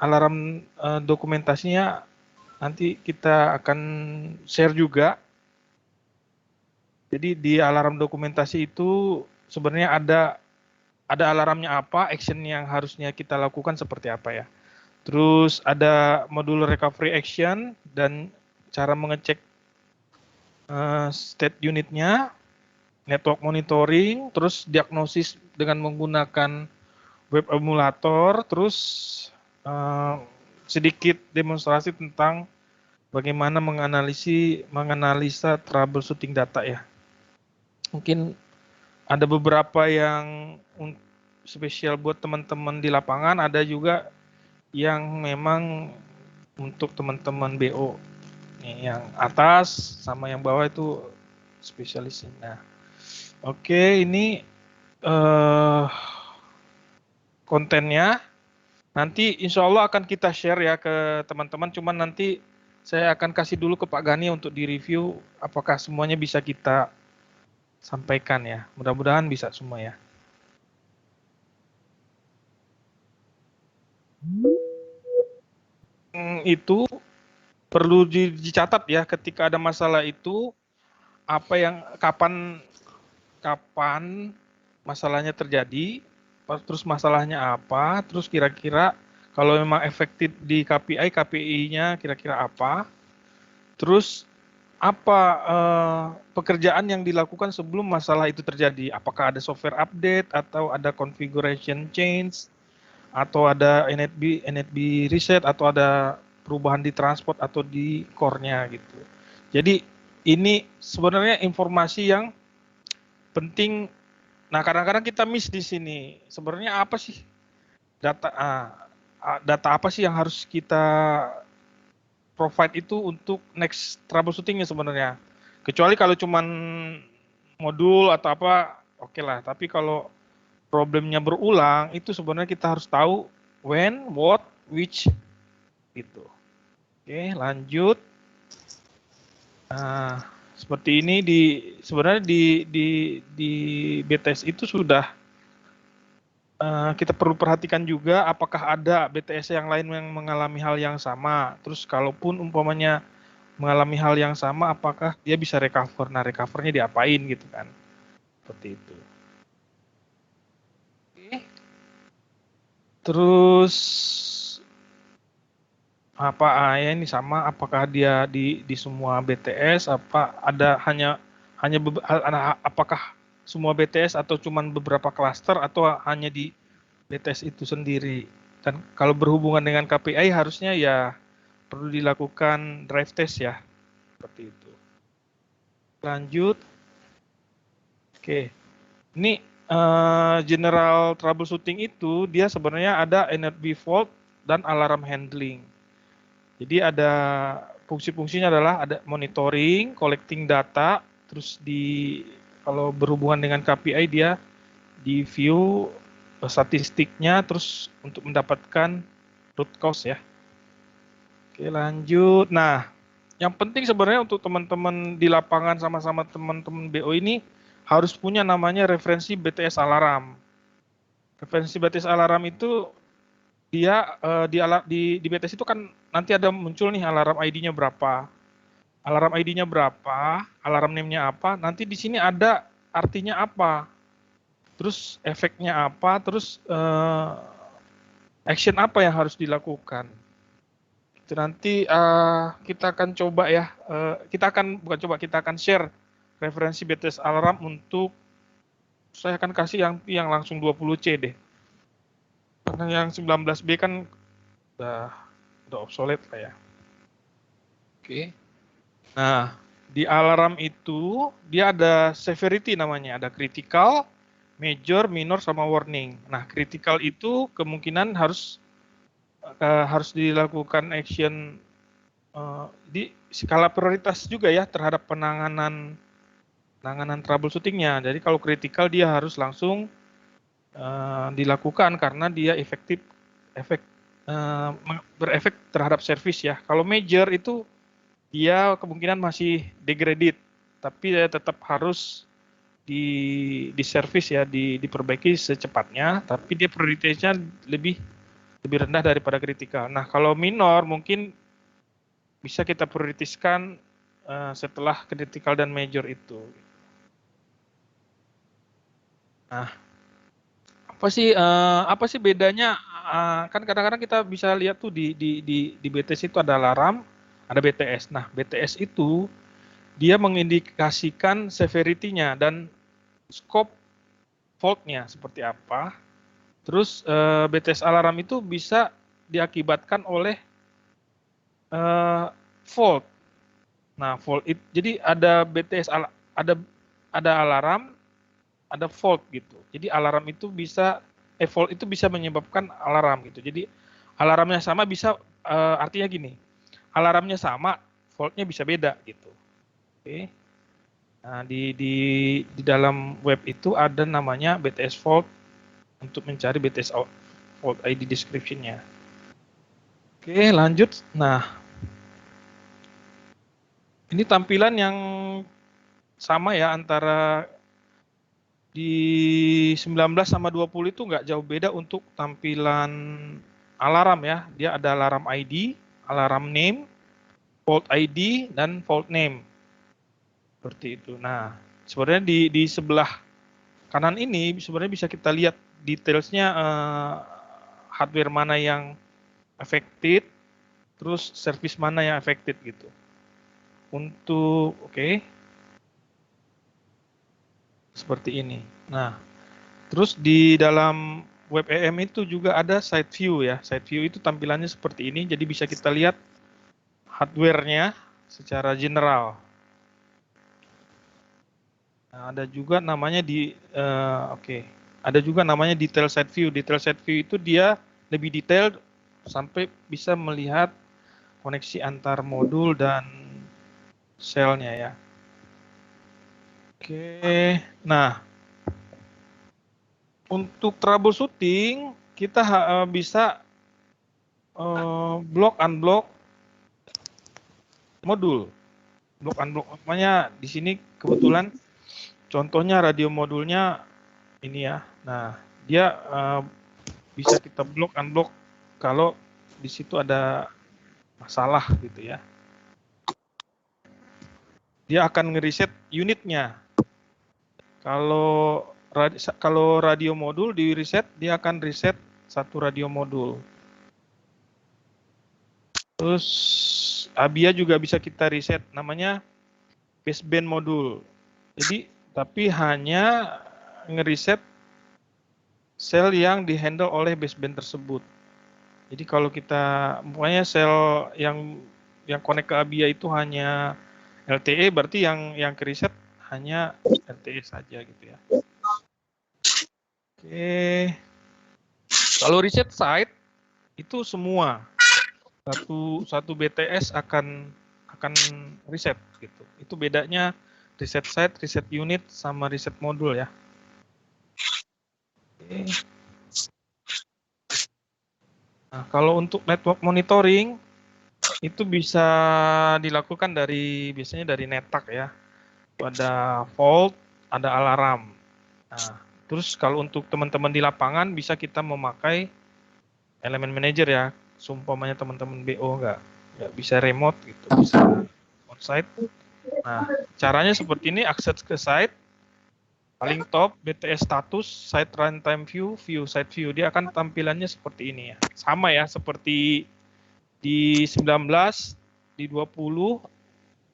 alarm dokumentasinya nanti kita akan share juga. Jadi di alarm dokumentasi itu sebenarnya ada alarmnya apa, action yang harusnya kita lakukan seperti apa ya. Terus ada modul recovery action dan cara mengecek state unitnya, network monitoring, terus diagnosis dengan menggunakan web emulator, terus sedikit demonstrasi tentang bagaimana menganalisa troubleshooting data ya. Mungkin ada beberapa yang spesial buat teman-teman di lapangan, ada juga yang memang untuk teman-teman BO. Nih, yang atas sama yang bawah itu spesialisnya. Nah, oke, ini kontennya. Nanti insya Allah akan kita share ya ke teman-teman. Cuman nanti saya akan kasih dulu ke Pak Gani untuk direview apakah semuanya bisa kita sampaikan ya. Mudah-mudahan bisa semua ya. Itu perlu dicatat ya, ketika ada masalah itu apa yang kapan masalahnya terjadi, terus masalahnya apa, terus kira-kira kalau memang efektif di KPI, KPI-nya kira-kira apa, terus apa pekerjaan yang dilakukan sebelum masalah itu terjadi, apakah ada software update atau ada configuration change atau ada NetB reset atau ada perubahan di transport atau di core-nya gitu. Jadi ini sebenarnya informasi yang penting. Nah, kadang-kadang kita miss di sini. Sebenarnya apa sih data apa sih yang harus kita provide itu untuk next troubleshooting-nya sebenarnya. Kecuali kalau cuman modul atau apa, oke lah. Tapi kalau problemnya berulang, itu sebenarnya kita harus tahu when, what, which, gitu. Oke, lanjut. Nah, seperti ini sebenarnya di BTS itu sudah kita perlu perhatikan juga apakah ada BTS yang lain yang mengalami hal yang sama. Terus kalaupun umpamanya mengalami hal yang sama, apakah dia bisa recover? Nah, recovernya diapain gitu kan? Seperti itu. Oke. Terus apa ya ini sama? Apakah dia di semua BTS? Apa ada hanya apakah semua BTS atau cuman beberapa klaster atau hanya di BTS itu sendiri? Dan kalau berhubungan dengan KPI harusnya ya perlu dilakukan drive test ya, seperti itu. Lanjut. Oke, ini general troubleshooting itu dia sebenarnya ada energy fault dan alarm handling. Jadi ada fungsi-fungsinya adalah ada monitoring, collecting data, terus kalau berhubungan dengan KPI dia di view statistiknya, terus untuk mendapatkan root cause ya. Oke, lanjut. Nah, yang penting sebenarnya untuk teman-teman di lapangan sama-sama teman-teman BO ini harus punya namanya referensi BTS alarm. Referensi BTS alarm itu dia di BTS itu kan nanti ada muncul nih alarm ID-nya berapa. Alarm ID-nya berapa, alarm name-nya apa, nanti di sini ada artinya apa. Terus efeknya apa, terus action apa yang harus dilakukan. Itu nanti kita akan coba ya, kita akan share referensi BTS alarm untuk, saya akan kasih yang langsung 20C deh. Karena yang 19B kan udah obsolete lah ya. Oke. Nah, di alarm itu dia ada severity namanya, ada critical, major, minor, sama warning. Nah, critical itu kemungkinan harus dilakukan action di skala prioritas juga ya terhadap penanganan troubleshooting-nya. Jadi kalau critical dia harus langsung dilakukan karena dia berefek terhadap service ya. Kalau major itu dia kemungkinan masih degraded, tapi dia tetap harus di service ya, diperbaiki secepatnya, tapi dia prioritasnya lebih rendah daripada kritikal. Nah, kalau minor mungkin bisa kita prioritaskan setelah kritikal dan major itu. Nah, apa sih bedanya? Kan kadang-kadang kita bisa lihat tuh di BTS itu ada alarm, ada BTS. Nah, BTS itu dia mengindikasikan severity-nya dan scope fault-nya seperti apa. Terus BTS alarm itu bisa diakibatkan oleh fault. Nah, fault itu jadi ada BTS ada alarm, ada fault gitu. Jadi alarm itu bisa fault itu bisa menyebabkan alarm gitu. Jadi alarmnya sama bisa artinya gini. Alarmnya sama, fault-nya bisa beda gitu. Oke. Nah, di dalam web itu ada namanya BTS fault untuk mencari BTS fault ID description-nya. Oke, lanjut. Nah, ini tampilan yang sama ya antara di 19 sama 20 itu nggak jauh beda untuk tampilan alarm ya. Dia ada alarm ID, alarm name, fault ID, dan fault name. Seperti itu. Nah, sebenarnya di sebelah kanan ini sebenarnya bisa kita lihat detailsnya hardware mana yang affected, terus service mana yang affected gitu. Untuk seperti ini. Nah, terus di dalam WebEM itu juga ada side view ya. Side view itu tampilannya seperti ini, jadi bisa kita lihat hardware-nya secara general. Nah, ada juga namanya ada juga namanya detail side view. Detail side view itu dia lebih detail sampai bisa melihat koneksi antar modul dan selnya ya. Nah, untuk troubleshooting kita bisa block unblock modul. Block unblock makanya di sini kebetulan contohnya radio modulnya ini ya. Nah, dia bisa kita block unblock kalau di situ ada masalah gitu ya. Dia akan ngereset unitnya. Kalau radio modul di reset, dia akan reset satu radio modul. Terus ABIA juga bisa kita reset, namanya baseband modul. Jadi tapi hanya ngereset sel yang dihandle oleh baseband tersebut. Jadi kalau kita pokoknya sel yang connect ke ABIA itu hanya LTE, berarti yang ke-reset hanya LTE saja gitu ya. Kalau reset site itu semua satu BTS akan reset gitu. Itu bedanya reset site, reset unit sama reset modul ya. Nah, kalau untuk network monitoring itu bisa dilakukan biasanya dari NetApp ya. Ada fault, ada alarm. Nah, terus kalau untuk teman-teman di lapangan bisa kita memakai elemen manager ya. Sumpamanya teman-teman BO nggak bisa remote gitu, bisa on-site. Nah, caranya seperti ini, akses ke site, paling top BTS status, site runtime view, site view, dia akan tampilannya seperti ini ya. Sama ya, seperti di 19, di 20,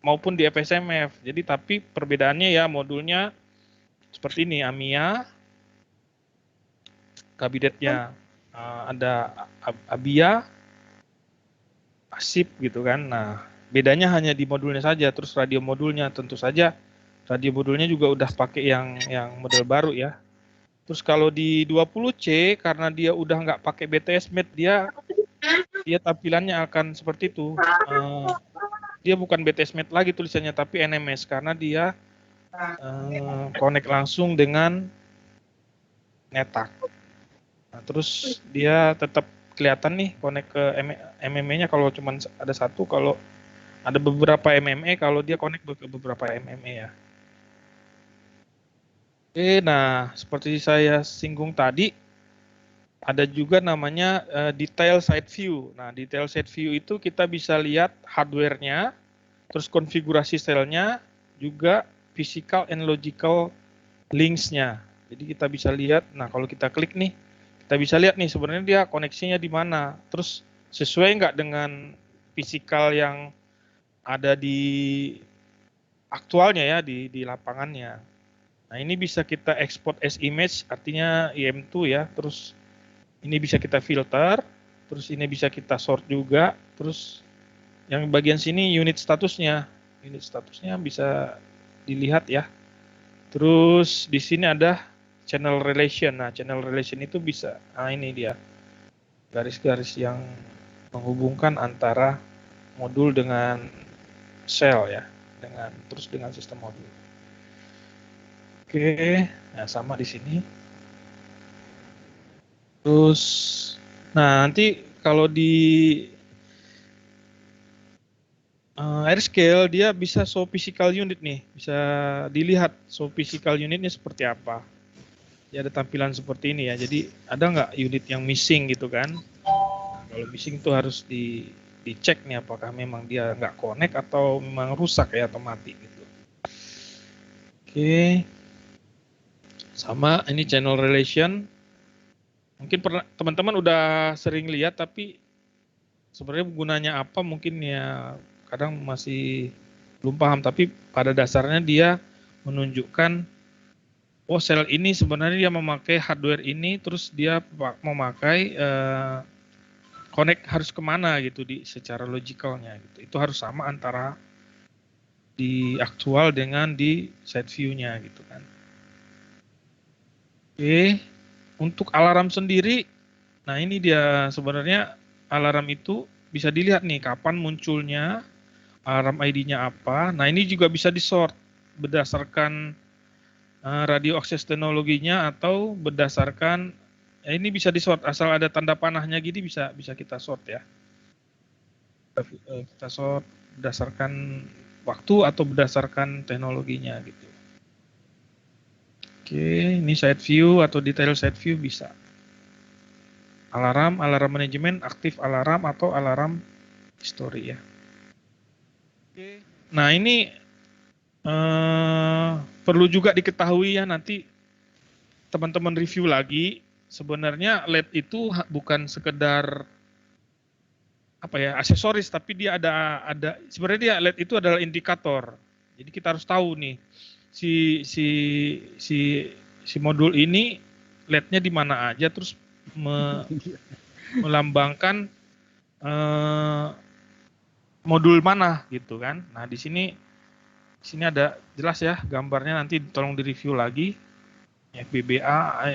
maupun di FSMF. Jadi tapi perbedaannya ya modulnya seperti ini, AMIA, kabinetnya ada ABIA, ASIP gitu kan. Nah, bedanya hanya di modulnya saja. Terus radio modulnya tentu saja radio modulnya juga udah pakai yang model baru ya. Terus kalau di 20C karena dia udah nggak pakai BTS Met, dia tampilannya akan seperti itu. Dia bukan BTS Met lagi tulisannya, tapi NMS karena dia connect langsung dengan NetApp. Nah, terus dia tetap kelihatan nih connect ke MME-nya kalau cuma ada satu, kalau ada beberapa MME, kalau dia connect ke beberapa MME ya. Nah seperti saya singgung tadi, ada juga namanya detail side view. Nah, detail side view itu kita bisa lihat hardware-nya, terus konfigurasi selnya, juga physical and logical links-nya. Jadi kita bisa lihat, nah kalau kita klik nih, kita bisa lihat nih sebenarnya dia koneksinya di mana. Terus sesuai nggak dengan physical yang ada di aktualnya ya, di lapangannya. Nah, ini bisa kita export as image, artinya IM2 ya. Terus ini bisa kita filter, terus ini bisa kita sort juga. Terus yang bagian sini unit statusnya. Unit statusnya bisa dilihat ya. Terus di sini ada channel relation. Nah, channel relation itu bisa, nah ini dia. Garis-garis yang menghubungkan antara modul dengan sel ya, terus dengan sistem modul. Nah sama di sini. Terus, nah nanti kalau di AirScale dia bisa show physical unit nih, bisa dilihat show physical unitnya seperti apa. Ya ada tampilan seperti ini ya. Jadi ada nggak unit yang missing gitu kan? Nah, kalau missing itu harus dicek nih apakah memang dia nggak connect atau memang rusak ya atau mati gitu. Oke. Sama ini channel relation. Mungkin pernah teman-teman udah sering lihat, tapi sebenarnya gunanya apa mungkin ya kadang masih belum paham. Tapi pada dasarnya dia menunjukkan sel ini sebenarnya dia memakai hardware ini, terus dia memakai connect harus kemana gitu secara logikalnya gitu. Itu harus sama antara di aktual dengan di side view-nya gitu kan. Oke, untuk alarm sendiri, nah ini dia sebenarnya alarm itu bisa dilihat nih kapan munculnya, alarm ID-nya apa. Nah ini juga bisa di-sort berdasarkan radio akses teknologinya atau berdasarkan ini bisa di-sort asal ada tanda panahnya gini bisa kita sort ya. Kita sort berdasarkan waktu atau berdasarkan teknologinya gitu. Oke, ini side view atau detail side view bisa. Alarm manajemen, aktif alarm atau alarm history ya. Oke. Nah ini perlu juga diketahui ya nanti teman-teman review lagi. Sebenarnya LED itu bukan sekedar apa ya aksesoris, tapi dia ada sebenarnya dia LED itu adalah indikator. Jadi kita harus tahu nih si modul ini LED-nya di mana aja, terus melambangkan modul mana gitu kan. Nah di sini ada jelas ya gambarnya, nanti tolong direview lagi FBBA,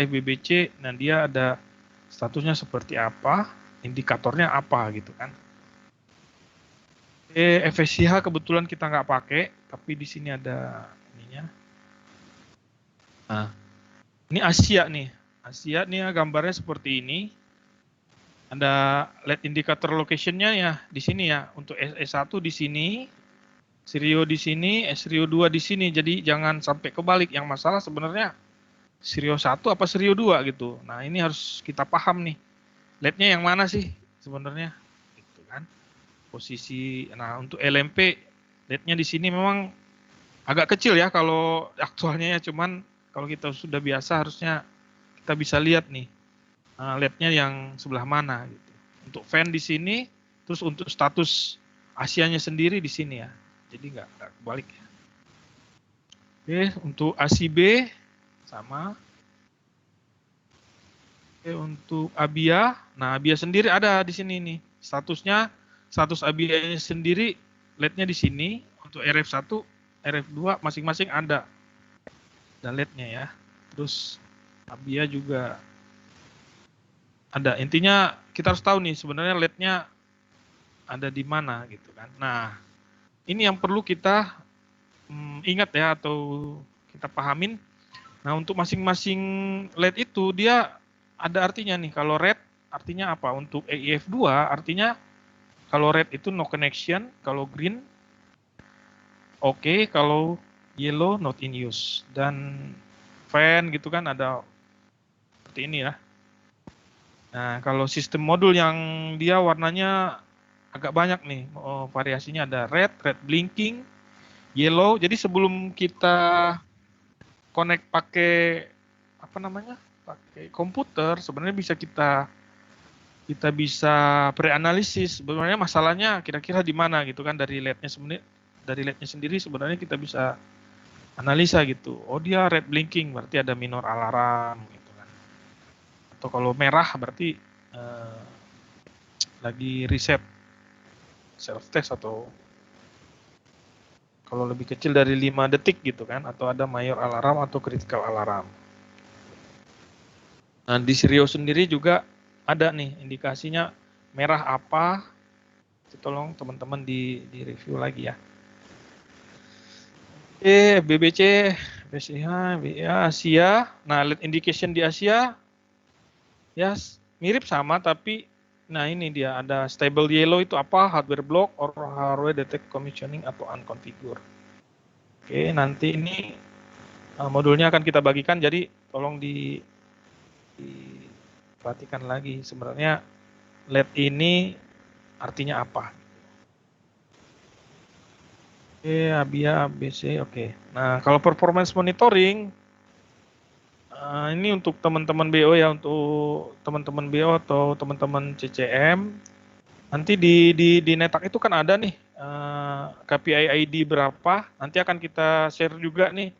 FBBC. Nah dia ada statusnya seperti apa, indikatornya apa gitu kan. FSCH kebetulan kita nggak pakai, tapi di sini ada ininya. Nah, ini Asia nih. Asia nih ya, gambarnya seperti ini. Ada LED indicator location-nya ya di sini ya. Untuk S1 di sini, Sirio di sini, Sirio 2 di sini. Jadi jangan sampai kebalik. Yang masalah sebenarnya Sirio 1 apa Sirio 2 gitu. Nah, ini harus kita paham nih. LED-nya yang mana sih sebenarnya? Gitu kan. Posisi, nah untuk LMP LED-nya di sini memang agak kecil ya kalau aktualnya ya, cuman kalau kita sudah biasa harusnya kita bisa lihat nih LED-nya yang sebelah mana gitu. Untuk fan di sini, terus untuk status Asianya sendiri di sini ya, jadi nggak kebalik ya. Oke, untuk ACB sama. Oke, untuk ABIA, nah ABIA sendiri ada di sini nih statusnya. Status ABIA-nya sendiri, LED-nya di sini. Untuk RF1, RF2 masing-masing ada LED-nya ya. Terus ABIA juga ada. Intinya kita harus tahu nih sebenarnya LED-nya ada di mana gitu kan. Nah, ini yang perlu kita ingat ya atau kita pahamin. Nah, untuk masing-masing LED itu dia ada artinya nih. Kalau red artinya apa? Untuk EIF2 artinya kalau red itu no connection, kalau green oke, kalau yellow not in use. Dan fan gitu kan ada seperti ini ya. Nah, kalau sistem modul yang dia warnanya agak banyak nih, variasinya ada red blinking, yellow. Jadi sebelum kita connect pakai apa namanya? Pakai komputer, sebenarnya bisa kita bisa pre-analisis sebenarnya masalahnya kira-kira di mana gitu kan, dari LED-nya sendiri sebenarnya kita bisa analisa gitu. Oh dia red blinking berarti ada minor alarm gitu kan. Atau kalau merah berarti lagi reset self test, atau kalau lebih kecil dari 5 detik gitu kan, atau ada major alarm atau critical alarm. Nah di Sirio sendiri juga ada nih indikasinya merah apa, tolong teman-teman di review lagi ya. BBC, BCH, BA, Asia. Nah, LED indication di Asia ya mirip sama, tapi nah ini dia ada stable yellow itu apa, hardware block or hardware detect commissioning atau unconfigure. Oke, nanti ini modulnya akan kita bagikan, jadi tolong diperhatikan lagi sebenarnya LED ini artinya apa. ABIA, ABC, oke. Nah, kalau performance monitoring, ini untuk teman-teman BO ya, untuk teman-teman BO atau teman-teman CCM. Nanti di Netak itu kan ada nih KPI ID berapa, nanti akan kita share juga nih.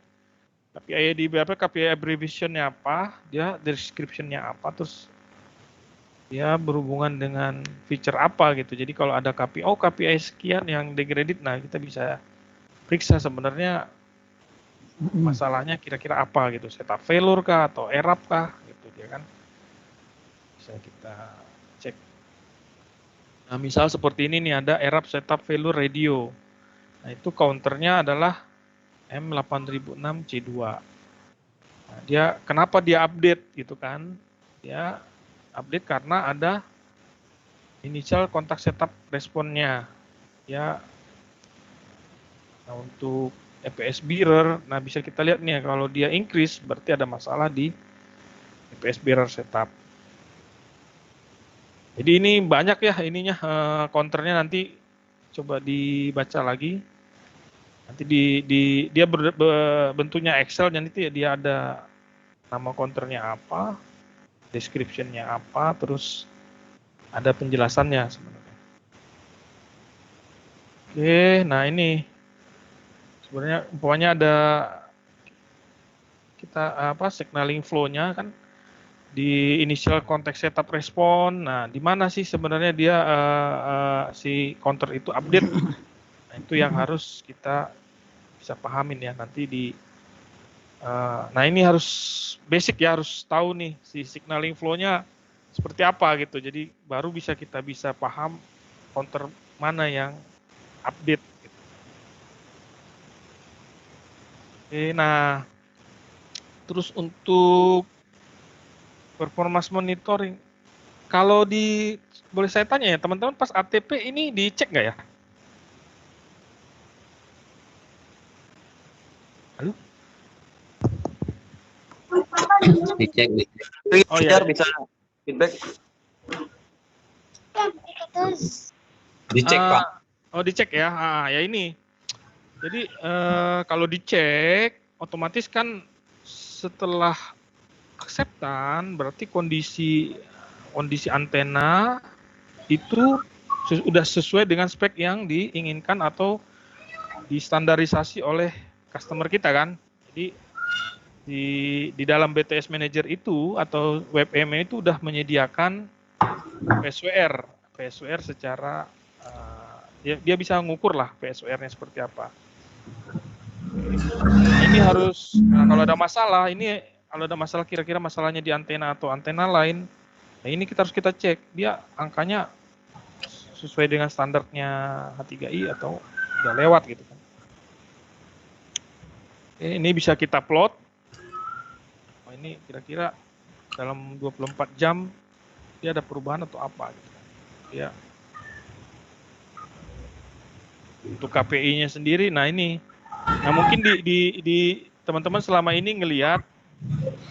KPI ID berapa, KPI abbreviation-nya apa, dia description-nya apa, terus dia berhubungan dengan feature apa gitu. Jadi kalau ada KPI sekian yang degraded, nah kita bisa periksa sebenarnya masalahnya kira-kira apa gitu, setup failure kah atau error kah gitu, dia kan bisa kita cek. Nah, misal seperti ini nih, ada error setup failure radio. Nah, itu counternya adalah M8006C2. Nah, dia kenapa dia update gitu kan? Dia update karena ada initial kontak setup responnya. Ya, nah untuk EPS bearer, nah bisa kita lihat nih, kalau dia increase berarti ada masalah di EPS bearer setup. Jadi ini banyak ya ininya, counternya, nanti coba dibaca lagi. Nanti dia bentuknya Excel, nanti dia ada nama counternya apa, description-nya apa, terus ada penjelasannya sebenarnya. Oke, nah ini sebenarnya pokoknya ada kita signaling flow-nya kan di initial context setup respon. Nah, di mana sih sebenarnya dia si counter itu update? Nah, itu yang harus kita bisa pahamin ya nanti di nah ini harus basic ya, harus tahu nih si signaling flow-nya seperti apa gitu. Jadi baru kita bisa paham counter mana yang update gitu. Oke, nah terus untuk performance monitoring, kalau boleh saya tanya ya teman-teman, pas ATP ini dicek nggak ya? Halo? Dicek. Oh ya, bisa feedback. Dicek Pak. Oh dicek ya, ya ini. Jadi kalau dicek, otomatis kan setelah acceptance berarti kondisi antena itu sudah sesuai dengan spek yang diinginkan atau distandarisasi oleh customer kita kan. Jadi di dalam BTS Manager itu atau WebM itu udah menyediakan PSWR secara dia bisa mengukur lah PSWR-nya seperti apa. Nah, ini harus kalau ada masalah kira-kira masalahnya di antena atau antena lain, nah ini harus kita cek dia angkanya sesuai dengan standarnya H3I atau udah lewat gitu kan. Ini bisa kita plot. Oh, ini kira-kira dalam 24 jam dia ada perubahan atau apa gitu kan. Ya. Untuk KPI-nya sendiri, nah ini, nah mungkin di teman-teman selama ini ngelihat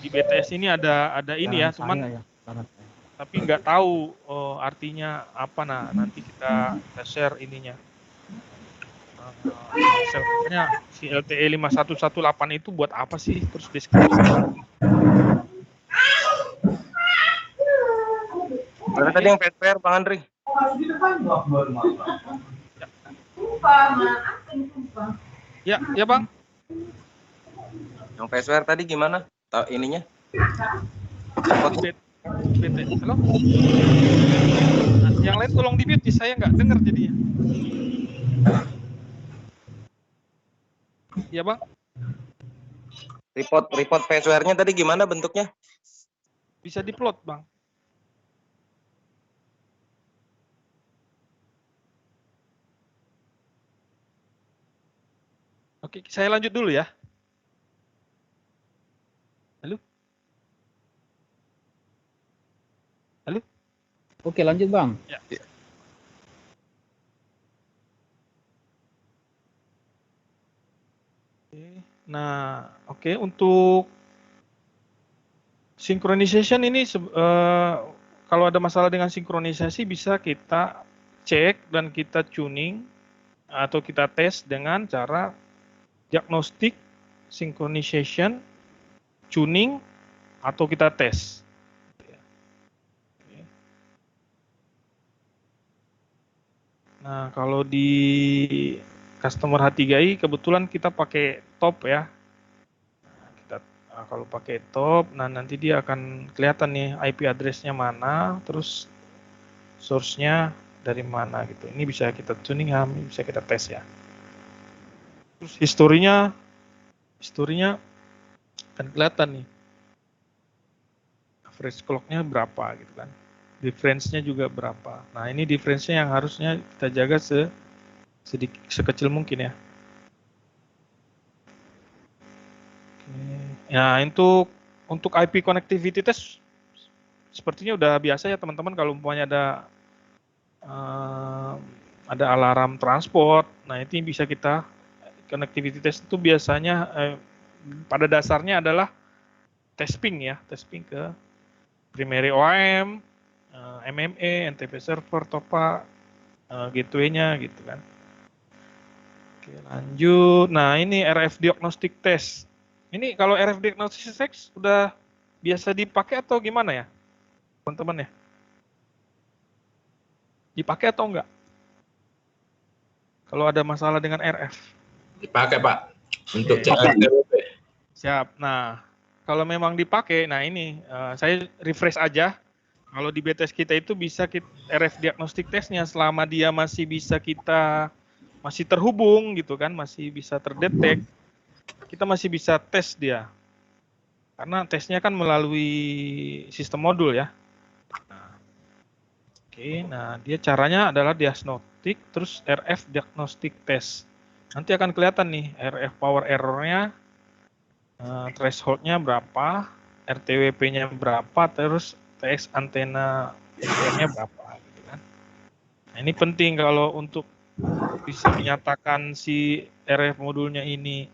di BTS ini ada ini ya, cuman tapi nggak tahu artinya apa. Nah nanti kita share ininya. Misalnya si LTE 5118 itu buat apa sih? Terus deskripsi. Ada tadi yang PSPR Bang Andri. Ya Bang. Yang PSWR tadi gimana? Ininya? Halo? Nah, yang lain tolong di-mute, saya nggak dengar jadinya. Ya Bang. Report PSWR-nya tadi gimana bentuknya? Bisa diplot Bang. Oke, saya lanjut dulu ya. Halo? Halo? Oke, lanjut Bang. Ya. Nah, oke, untuk synchronization ini kalau ada masalah dengan sinkronisasi bisa kita cek dan kita tuning atau kita tes dengan cara diagnostik, synchronization, tuning, atau kita tes. Nah, kalau di customer H3i kebetulan kita pakai top ya. Kalau pakai top, nah nanti dia akan kelihatan nih IP address-nya mana, terus source-nya dari mana gitu. Ini bisa kita tuning ya, bisa kita tes ya. Terus historinya akan kelihatan nih. Average clock-nya berapa gitu kan. Difference-nya juga berapa. Nah, ini difference-nya yang harusnya kita jaga sekecil mungkin ya. Ya, untuk IP connectivity test sepertinya udah biasa ya teman-teman, kalau umpamanya ada alarm transport. Nah, itu bisa kita connectivity test itu biasanya pada dasarnya adalah testing ya, testing ke primary OAM, MME, NTP server, TOPA, gateway-nya gitu kan. Oke, lanjut. Nah, ini RF diagnostic test. Ini kalau RF diagnostic test udah biasa dipakai atau gimana ya, teman-teman ya? Dipakai atau enggak? Kalau ada masalah dengan RF? Dipakai, Pak, untuk cek RTWP. Siap. Nah, kalau memang dipakai, nah ini saya refresh aja. Kalau di BTS kita itu bisa RF diagnostic testnya selama dia masih terhubung gitu kan, masih bisa terdetek, kita masih bisa tes dia. Karena tesnya kan melalui sistem modul ya. Nah, dia caranya adalah diagnostik, terus RF diagnostic test. Nanti akan kelihatan nih RF power error-nya, threshold-nya berapa, RTWP-nya berapa, terus TX antena SPM-nya berapa gitu kan. Nah, ini penting kalau untuk bisa menyatakan si RF modulnya ini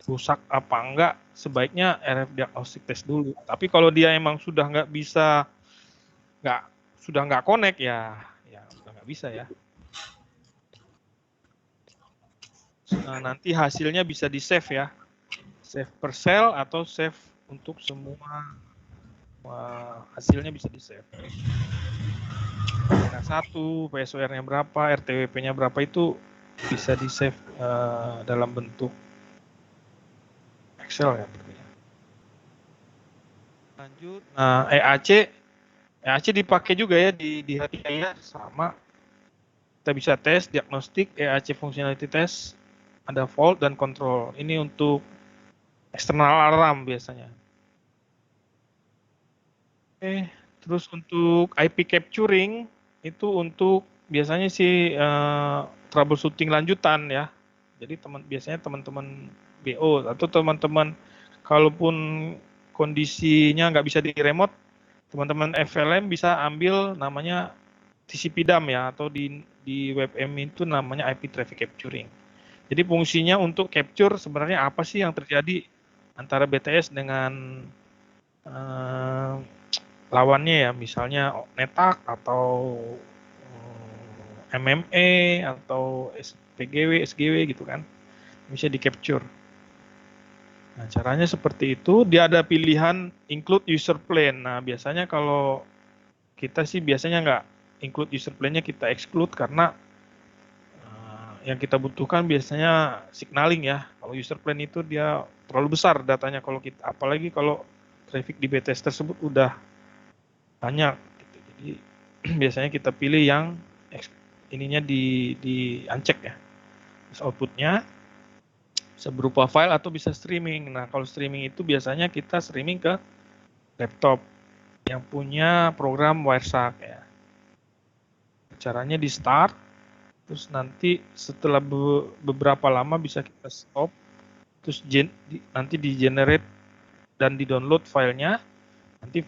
rusak apa enggak, sebaiknya RF diagnostic test dulu. Tapi kalau dia emang sudah nggak bisa, sudah nggak connect ya sudah nggak bisa ya. Nah, nanti hasilnya bisa di save ya, save per cell atau save untuk semua hasilnya bisa di save. K1, PSOR-nya berapa, RTWP-nya berapa itu bisa di save dalam bentuk Excel ya. Lanjut, nah EAC dipakai juga ya di HTI ya, sama. Kita bisa tes diagnostik, EAC functionality test, ada fault dan control. Ini untuk eksternal alarm biasanya. Oke, terus untuk IP capturing itu untuk biasanya sih troubleshooting lanjutan ya. Jadi biasanya teman-teman BO atau teman-teman kalaupun kondisinya nggak bisa di remote, teman-teman FLM bisa ambil namanya TCP DAM ya, atau di WebM itu namanya IP traffic capturing. Jadi fungsinya untuk capture sebenarnya apa sih yang terjadi antara BTS dengan lawannya ya, misalnya NetAC atau MME atau PGW, SGW gitu kan, bisa di capture. Nah, caranya seperti itu. Dia ada pilihan include user plane. Nah, biasanya kalau kita sih biasanya nggak include user plane-nya, kita exclude karena yang kita butuhkan biasanya signaling ya. Kalau user plane itu dia terlalu besar datanya, kalau kita, apalagi kalau traffic di BTS tersebut udah banyak gitu. Jadi biasanya kita pilih yang ininya di uncheck ya. Terus outputnya bisa berupa file atau bisa streaming. Nah, kalau streaming itu biasanya kita streaming ke laptop yang punya program Wireshark ya. Caranya di start, terus nanti setelah beberapa lama bisa kita stop, terus nanti di generate dan di download filenya. Nanti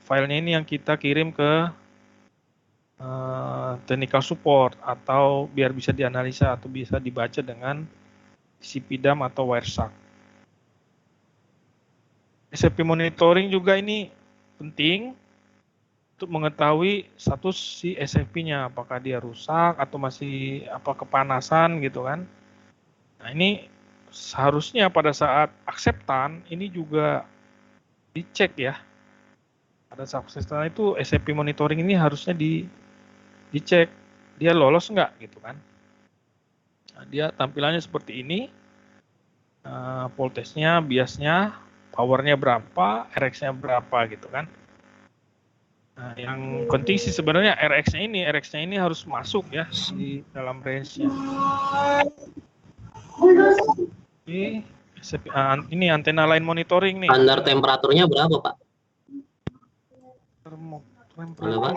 filenya ini yang kita kirim ke technical support atau biar bisa dianalisa atau bisa dibaca dengan TCP DAM atau Wireshark. SFP monitoring juga ini penting. untuk mengetahui status si SFP-nya, apakah dia rusak atau masih kepanasan gitu kan. Nah, ini seharusnya pada saat akseptan ini juga dicek ya. Pada saat akseptan itu SFP monitoring ini harusnya dicek dia lolos nggak gitu kan. Nah, dia tampilannya seperti ini. Voltage-nya, biasnya, powernya berapa, RX-nya berapa gitu kan. Nah, yang penting sih sebenarnya RX-nya ini harus masuk ya di dalam range-nya. Ini antena line monitoring nih. Standar temperaturnya berapa, Pak? Halo, Pak.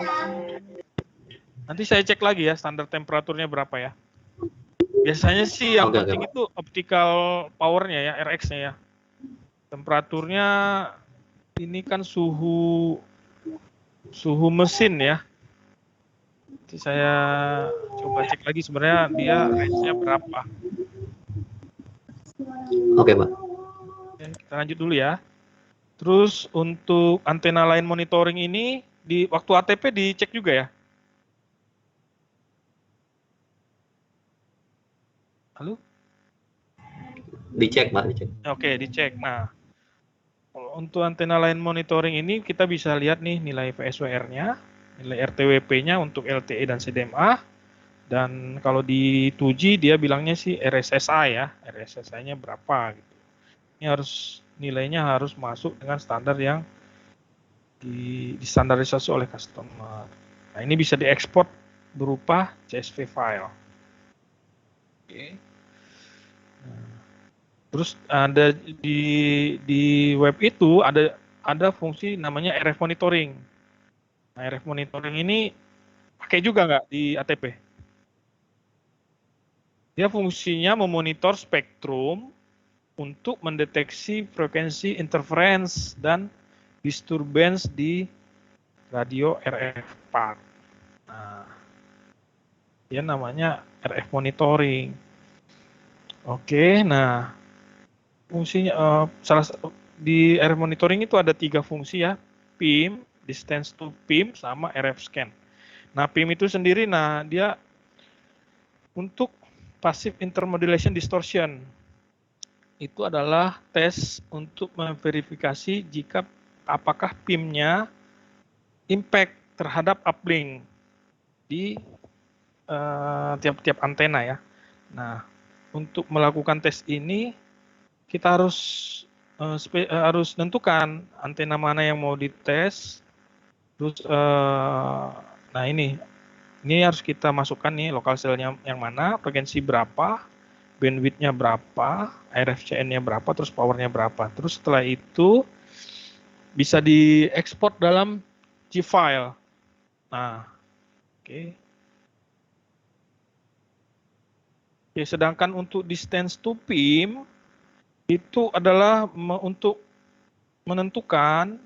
Nanti saya cek lagi ya standar temperaturnya berapa ya. Biasanya sih yang penting itu optical powernya ya, RX-nya ya. Temperaturnya ini kan suhu mesin ya. Nanti saya coba cek lagi sebenarnya dia range-nya berapa. Oke, Pak. Oke, kita lanjut dulu ya. Terus untuk antena line monitoring ini di waktu ATP dicek juga ya? Halo? Dicek, Pak, dicek. Oke, dicek. Nah, untuk antena line monitoring ini kita bisa lihat nih nilai VSWR-nya, nilai RTWP-nya untuk LTE dan CDMA. Dan kalau di 2G dia bilangnya sih RSSI ya, RSSI-nya berapa gitu. Ini nilainya harus masuk dengan standar yang distandarisasi oleh customer. Nah, ini bisa diekspor berupa CSV file. Oke. Terus ada di web itu ada fungsi namanya RF monitoring. Nah, RF monitoring ini pakai juga nggak di ATP? Dia fungsinya memonitor spektrum untuk mendeteksi frekuensi interference dan disturbance di radio RF part. Nah, dia namanya RF monitoring. Oke, nah fungsinya di RF monitoring itu ada 3 fungsi ya, PIM, distance to PIM, sama RF scan. Nah, PIM itu sendiri, nah dia untuk passive intermodulation distortion itu adalah tes untuk memverifikasi jika apakah PIM-nya impact terhadap uplink di tiap-tiap antena ya. Nah, untuk melakukan tes ini kita harus tentukan antena mana yang mau dites. Terus nah ini harus kita masukkan nih lokal cell-nya yang mana, frekuensi berapa, bandwidth-nya berapa, RFCN-nya berapa, terus power-nya berapa. Terus setelah itu bisa diekspor dalam G-file. Nah, oke. Oke, sedangkan untuk distance to PIM itu adalah untuk menentukan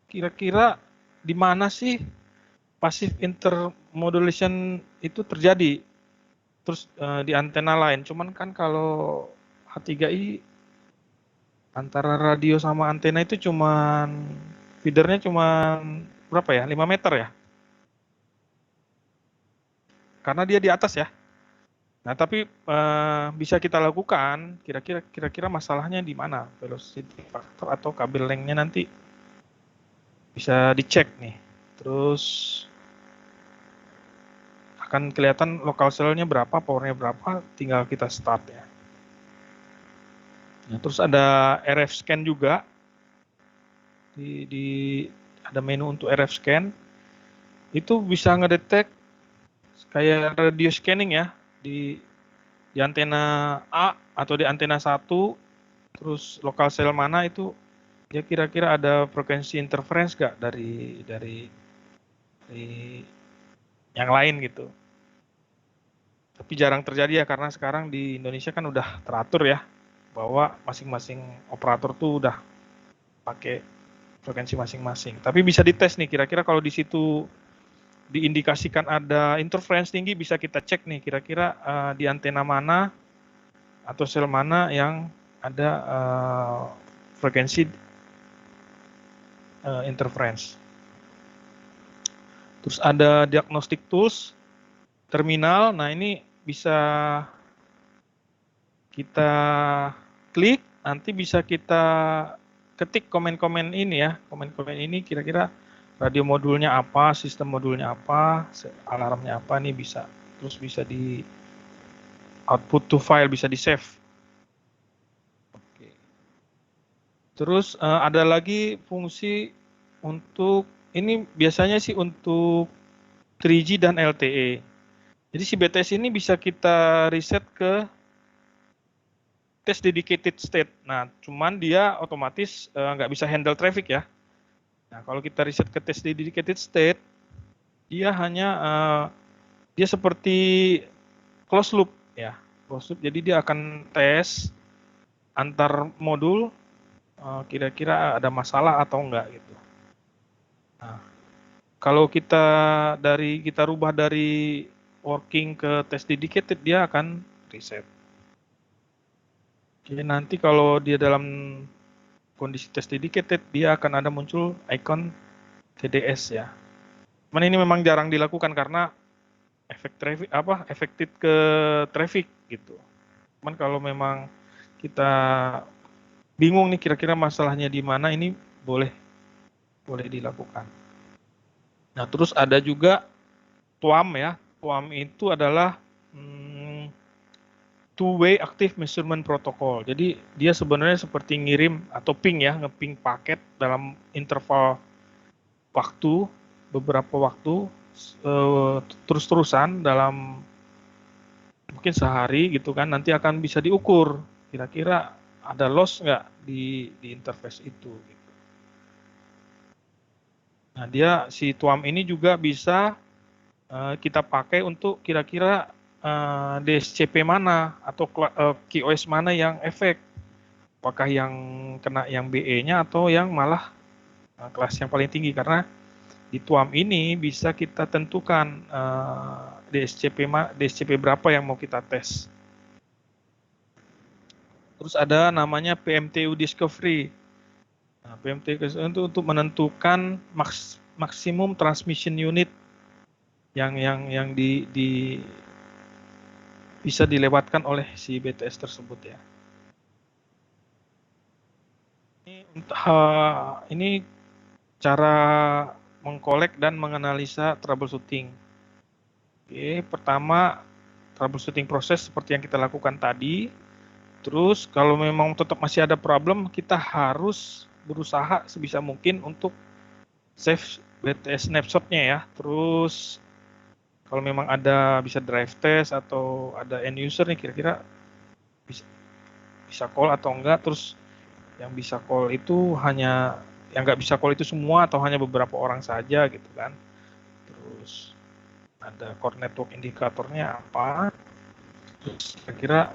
kira-kira di mana sih passive intermodulation itu terjadi. Terus di antena lain. Cuman kan kalau H3i antara radio sama antena itu cuman feedernya cuman berapa ya? 5 meter ya? Karena dia di atas ya. Nah, tapi bisa kita lakukan kira-kira masalahnya di mana, velocity factor atau kabel length-nya nanti bisa dicek nih. Terus akan kelihatan lokal cell-nya berapa, power-nya berapa, tinggal kita start ya. Nah, terus ada RF scan juga. Ada menu untuk RF scan. Itu bisa ngedetek kayak radio scanning ya. Di antena A atau di antena 1, terus lokal sel mana itu dia kira-kira ada frekuensi interference nggak dari yang lain gitu. Tapi jarang terjadi ya karena sekarang di Indonesia kan udah teratur ya bahwa masing-masing operator tuh udah pakai frekuensi masing-masing. Tapi bisa dites nih kira-kira kalau di situ diindikasikan ada interference tinggi, bisa kita cek nih kira-kira di antena mana atau sel mana yang ada frekuensi interference. Terus ada diagnostic tools, terminal. Nah, ini bisa kita klik, nanti bisa kita ketik komen-komen ini ya. Komen-komen ini kira-kira radio modulnya apa, sistem modulnya apa, alarmnya apa, nih bisa. Terus bisa di output to file, bisa di save. Oke. Terus ada lagi fungsi untuk, ini biasanya sih untuk 3G dan LTE. Jadi si BTS ini bisa kita reset ke test dedicated state. Nah, cuman dia otomatis nggak bisa handle traffic ya. Nah, kalau kita reset ke test dedicated state, dia hanya dia seperti closed loop ya, closed loop. Jadi dia akan tes antar modul kira-kira ada masalah atau enggak gitu. Nah, kalau kita rubah dari working ke test dedicated, dia akan reset. Jadi nanti kalau dia dalam kondisi test dedicated, dia akan ada muncul icon TDS ya. Cuman ini memang jarang dilakukan karena efektif ke traffic gitu. Cuman kalau memang kita bingung nih kira-kira masalahnya di mana, ini boleh dilakukan. Nah, terus ada juga TWAM ya. TWAM itu adalah two-way active measurement protocol. Jadi dia sebenarnya seperti ngirim atau ping ya, ngeping paket dalam interval waktu, beberapa waktu terus-terusan dalam mungkin sehari gitu kan, nanti akan bisa diukur kira-kira ada loss nggak di interface itu. Gitu. Nah, dia si TWAM ini juga bisa kita pakai untuk kira-kira DSCP mana atau QoS mana yang efek, apakah yang kena yang BE-nya atau yang malah kelas yang paling tinggi, karena di TWAM ini bisa kita tentukan DSCP berapa yang mau kita tes. Terus ada namanya PMTU Discovery. Nah, PMTU itu untuk menentukan maksimum transmission unit yang bisa dilewatkan oleh si BTS tersebut ya. Ini cara mengkolek dan menganalisa troubleshooting. Oke, pertama troubleshooting proses seperti yang kita lakukan tadi. Terus kalau memang tetap masih ada problem, kita harus berusaha sebisa mungkin untuk save BTS snapshot-nya ya. Terus kalau memang ada bisa drive test atau ada end user nih kira-kira bisa call atau enggak, terus yang bisa call itu hanya, yang nggak bisa call itu semua atau hanya beberapa orang saja gitu kan. Terus ada core network indikatornya apa, terus kira-kira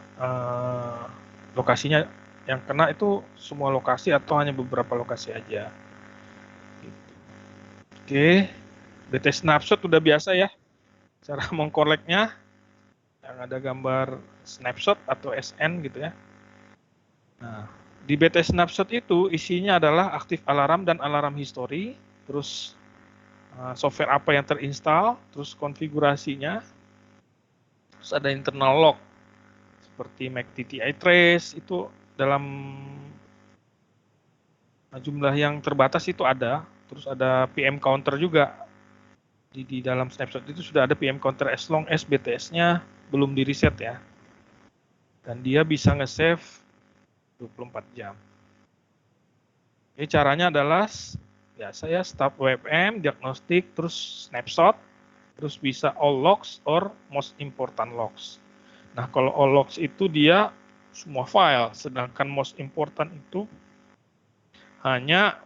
lokasinya yang kena itu semua lokasi atau hanya beberapa lokasi aja gitu. Oke, BTS snapshot udah biasa ya cara mengkoleknya, yang ada gambar snapshot atau SN gitu ya. Nah, di BTS snapshot itu isinya adalah aktif alarm dan alarm history, terus software apa yang terinstall, terus konfigurasinya, terus ada internal log seperti MAC TTI trace, itu dalam jumlah yang terbatas itu ada, terus ada PM counter juga. Di dalam snapshot itu sudah ada PM counter as long as BTS-nya belum di reset ya. Dan dia bisa nge-save 24 jam. Jadi caranya adalah biasa ya, start WFM, diagnostik, terus snapshot, terus bisa all logs or most important logs. Nah, kalau all logs itu dia semua file, sedangkan most important itu hanya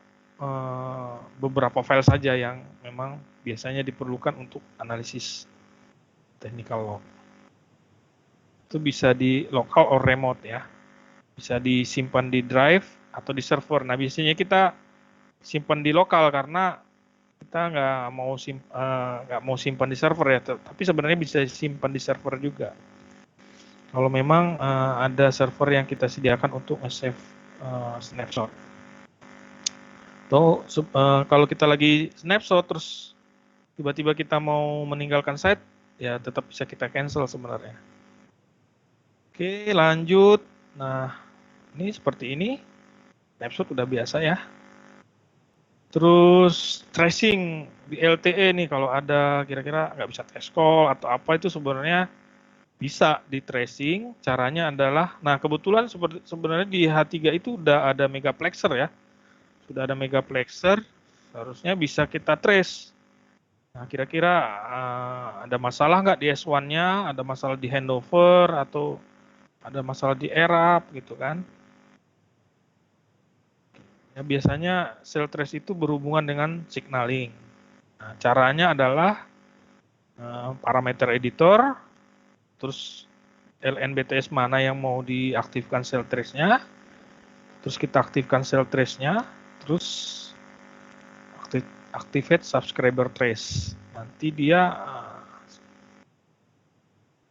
beberapa file saja yang memang biasanya diperlukan untuk analisis technical log. Itu bisa di local or remote ya. Bisa disimpan di drive atau di server. Nah, biasanya kita simpan di lokal karena kita nggak mau simpan di server ya. Tapi sebenarnya bisa disimpan di server juga. Kalau memang ada server yang kita sediakan untuk nge-save snapshot. Atau kalau kita lagi snapshot terus tiba-tiba kita mau meninggalkan site, ya tetap bisa kita cancel sebenarnya. Oke, lanjut. Nah, ini seperti ini. Snapshot udah biasa ya. Terus tracing di LTE nih, kalau ada kira-kira nggak bisa test call atau apa, itu sebenarnya bisa di tracing. Caranya adalah, nah kebetulan sebenarnya di H3 itu udah ada megaplexer ya. Sudah ada megaplexer, harusnya bisa kita trace. Nah, kira-kira ada masalah nggak di S1-nya, ada masalah di handover, atau ada masalah di ERAP gitu kan. Ya, biasanya cell trace itu berhubungan dengan signaling. Nah, caranya adalah parameter editor, terus LNBTS mana yang mau diaktifkan cell trace-nya, terus kita aktifkan cell trace-nya, terus activate subscriber trace. Nanti dia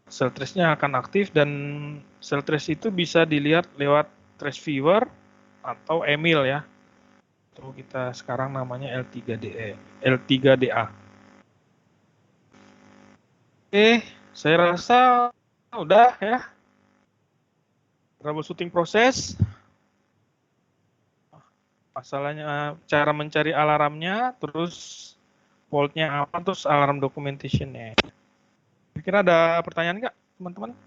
cell trace-nya akan aktif, dan cell trace itu bisa dilihat lewat trace viewer atau email ya. Itu kita sekarang namanya L3DA. Oke, saya rasa udah ya. Troubleshooting proses. Masalahnya cara mencari alarmnya, terus fault-nya apa, terus alarm documentation-nya. Kira-kira ada pertanyaan nggak, teman-teman?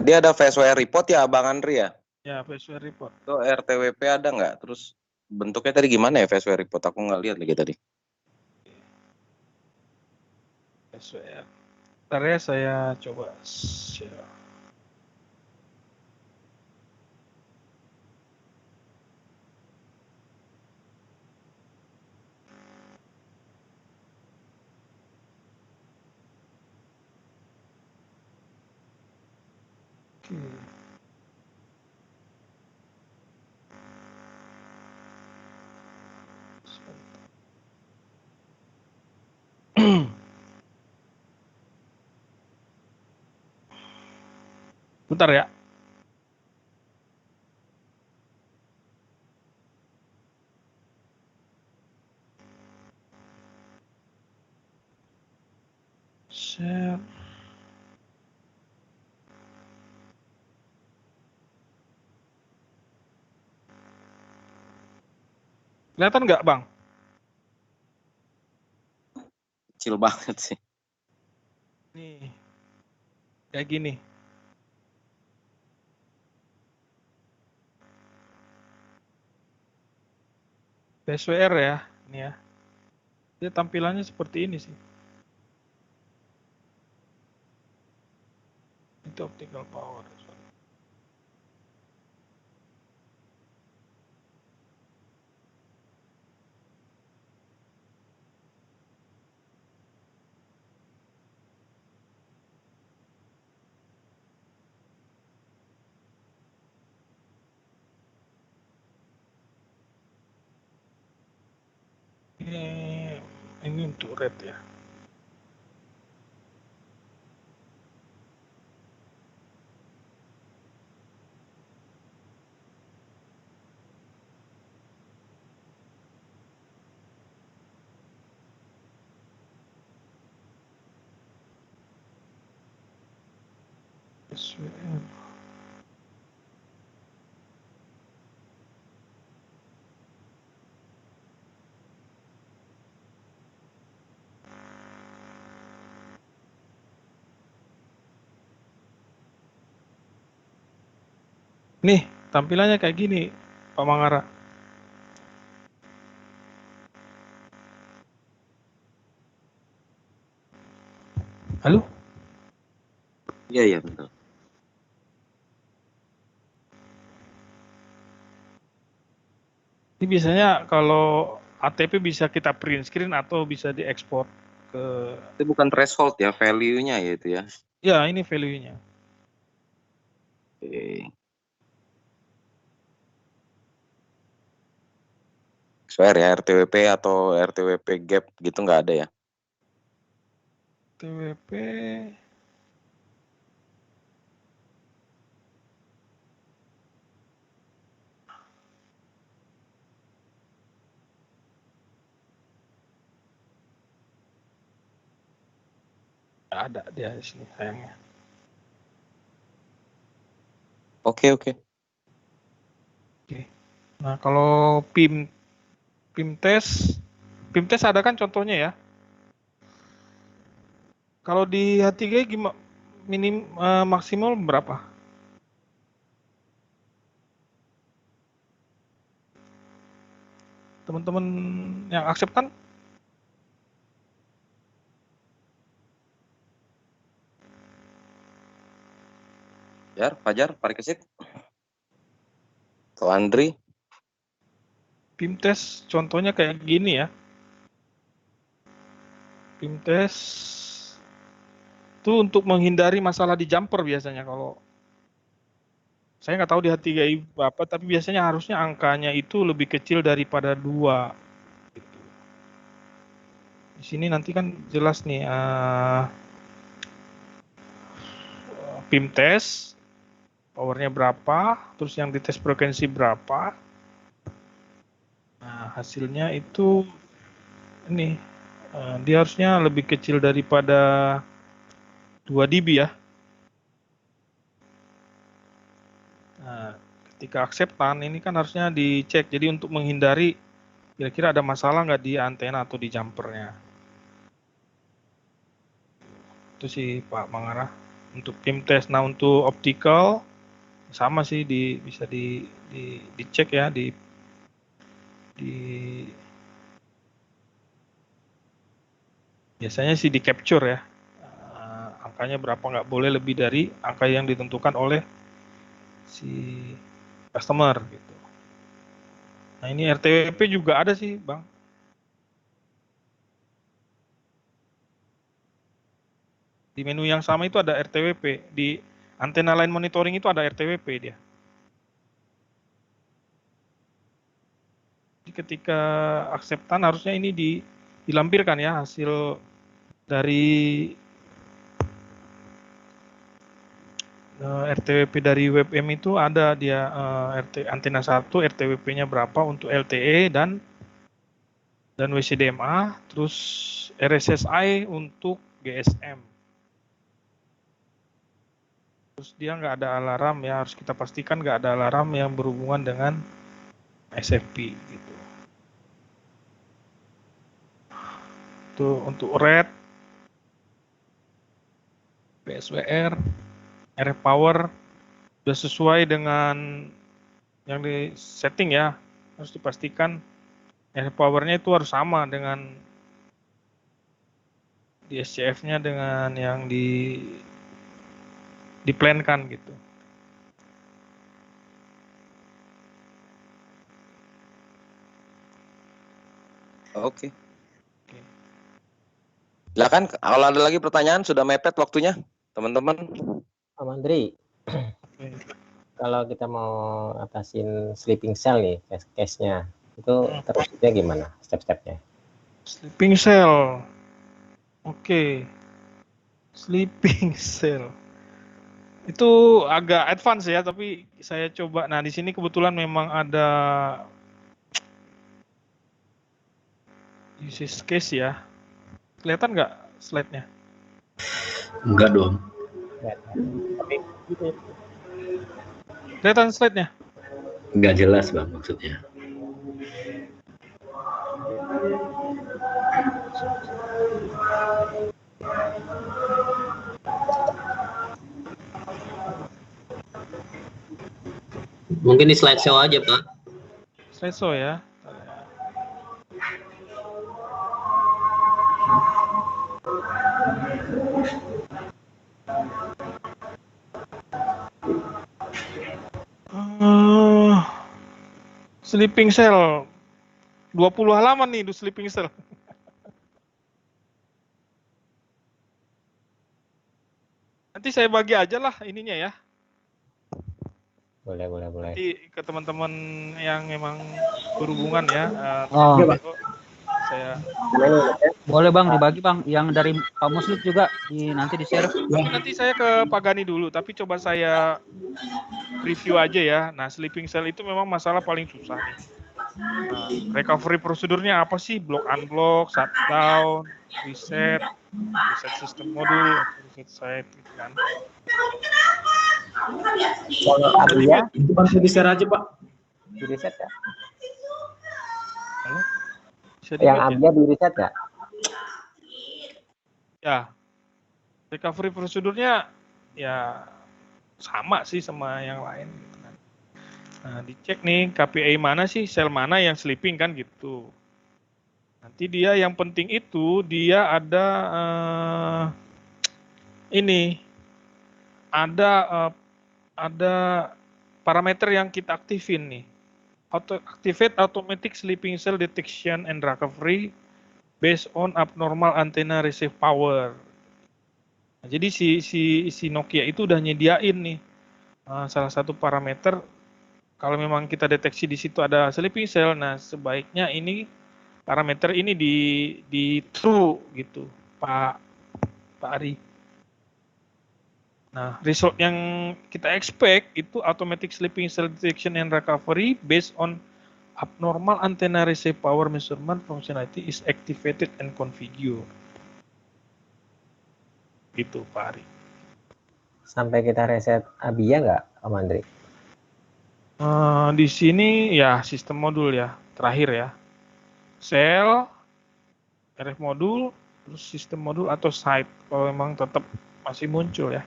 Dia ada VSWR report ya, Bang Andri ya? Ya, VSWR report. Itu RTWP ada nggak? Terus bentuknya tadi gimana ya VSWR report? Aku nggak lihat lagi tadi. VSWR. Bentar ya, saya coba share. Bentar ya. Share. Kelihatan nggak, Bang? Kecil banget sih. Nih, kayak gini. VSWR ya, ini ya. Dia tampilannya seperti ini sih. Itu optical power. Ini untuk red ya. SWM. Nih, tampilannya kayak gini, Pak Mangara. Halo? Iya, iya, betul. Ini biasanya kalau ATP bisa kita print screen atau bisa diekspor ke... Itu bukan threshold ya, value-nya ya itu ya? Ya, ini value-nya. Oke. VSWR ya, RTWP atau RTWP gap gitu nggak ada ya? TWP... Ada dia di sini sayangnya. Oke. Nah, kalau PIM test ada kan contohnya ya. Kalau di H3 gimana, maksimal berapa? Teman-teman yang akseptan? Fajar, Parikesit. Ko Andri. PIM test contohnya kayak gini ya. PIM test itu untuk menghindari masalah di jumper biasanya. Kalau saya nggak tahu di H3i berapa, tapi biasanya harusnya angkanya itu lebih kecil daripada 2. Gitu. Di sini nanti kan jelas nih PIM test powernya berapa, terus yang dites frekuensi berapa. Nah, hasilnya itu ini dia harusnya lebih kecil daripada 2 dB ya. Nah, ketika akseptan ini kan harusnya dicek. Jadi untuk menghindari kira-kira ada masalah nggak di antena atau di jumpernya. Itu sih Pak Mangara untuk PIM test. Nah, untuk optical sama sih bisa dicek ya di biasanya sih di capture ya. Angkanya berapa, nggak boleh lebih dari angka yang ditentukan oleh si customer gitu. Nah, ini RTWP juga ada sih, Bang. Di menu yang sama itu ada RTWP. Di antena line monitoring itu ada RTWP dia. Jadi ketika akseptan harusnya ini dilampirkan ya hasil dari RTWP dari WebM itu ada dia antena 1 RTWP-nya berapa untuk LTE dan WCDMA, terus RSSI untuk GSM. Terus dia nggak ada alarm ya, harus kita pastikan nggak ada alarm yang berhubungan dengan SFP gitu. Itu untuk red, PSWR, RF power sudah sesuai dengan yang di setting ya, harus dipastikan RF powernya itu harus sama dengan di SCF-nya dengan yang diplankan gitu. Oke. Silakan kalau ada lagi pertanyaan, sudah mepet waktunya, teman-teman. Pak Mandri, kalau kita mau atasin sleeping cell nih, case-nya, itu terusnya gimana step-stepnya? Sleeping cell, oke. Sleeping cell itu agak advance ya, tapi saya coba. Nah, di sini kebetulan memang ada use case ya. Kelihatan nggak slide-nya? Enggak dong. Kelihatan slide-nya? Enggak jelas Bang maksudnya. Mungkin di slideshow aja Pak. Slideshow ya. Sleeping cell 20 halaman nih di sleeping cell. Nanti saya bagi aja lah ininya ya. Boleh. Nanti ke teman-teman yang memang berhubungan ya. Saya boleh Bang dibagi Bang, yang dari Pak Muslim juga nanti di share. Nanti saya ke Pak Gani dulu, tapi coba saya review aja ya. Nah, sleeping cell itu memang masalah paling susah nih. Nah, recovery prosedurnya apa sih? Block unblock, shutdown, reset sistem modul, reset site gitu kan. Kalau Abia Itu kan di share aja Pak. di reset ya? Halo? Bisa Yang di-mute ya? Abia di reset ya? Ya, recovery prosedurnya ya sama sih sama yang lain gitu kan. Nah, dicek nih KPI mana sih, sel mana yang sleeping kan gitu. Nanti dia yang penting itu dia ada ada parameter yang kita aktifin nih. Activate automatic sleeping cell detection and recovery based on abnormal antenna receive power. Nah, jadi si Nokia itu udah nyediain nih salah satu parameter kalau memang kita deteksi di situ ada sleeping cell, nah sebaiknya ini parameter ini di true gitu, Pak Ari. Nah, result yang kita expect itu automatic sleeping cell detection and recovery based on abnormal antenna receive power measurement functionality is activated and configured. Gitu, Pak Ari. Sampai kita reset Abia nggak, Om Andri? Di sini ya sistem modul ya, terakhir ya. Sel, RF modul, terus sistem modul atau site kalau memang tetap masih muncul ya.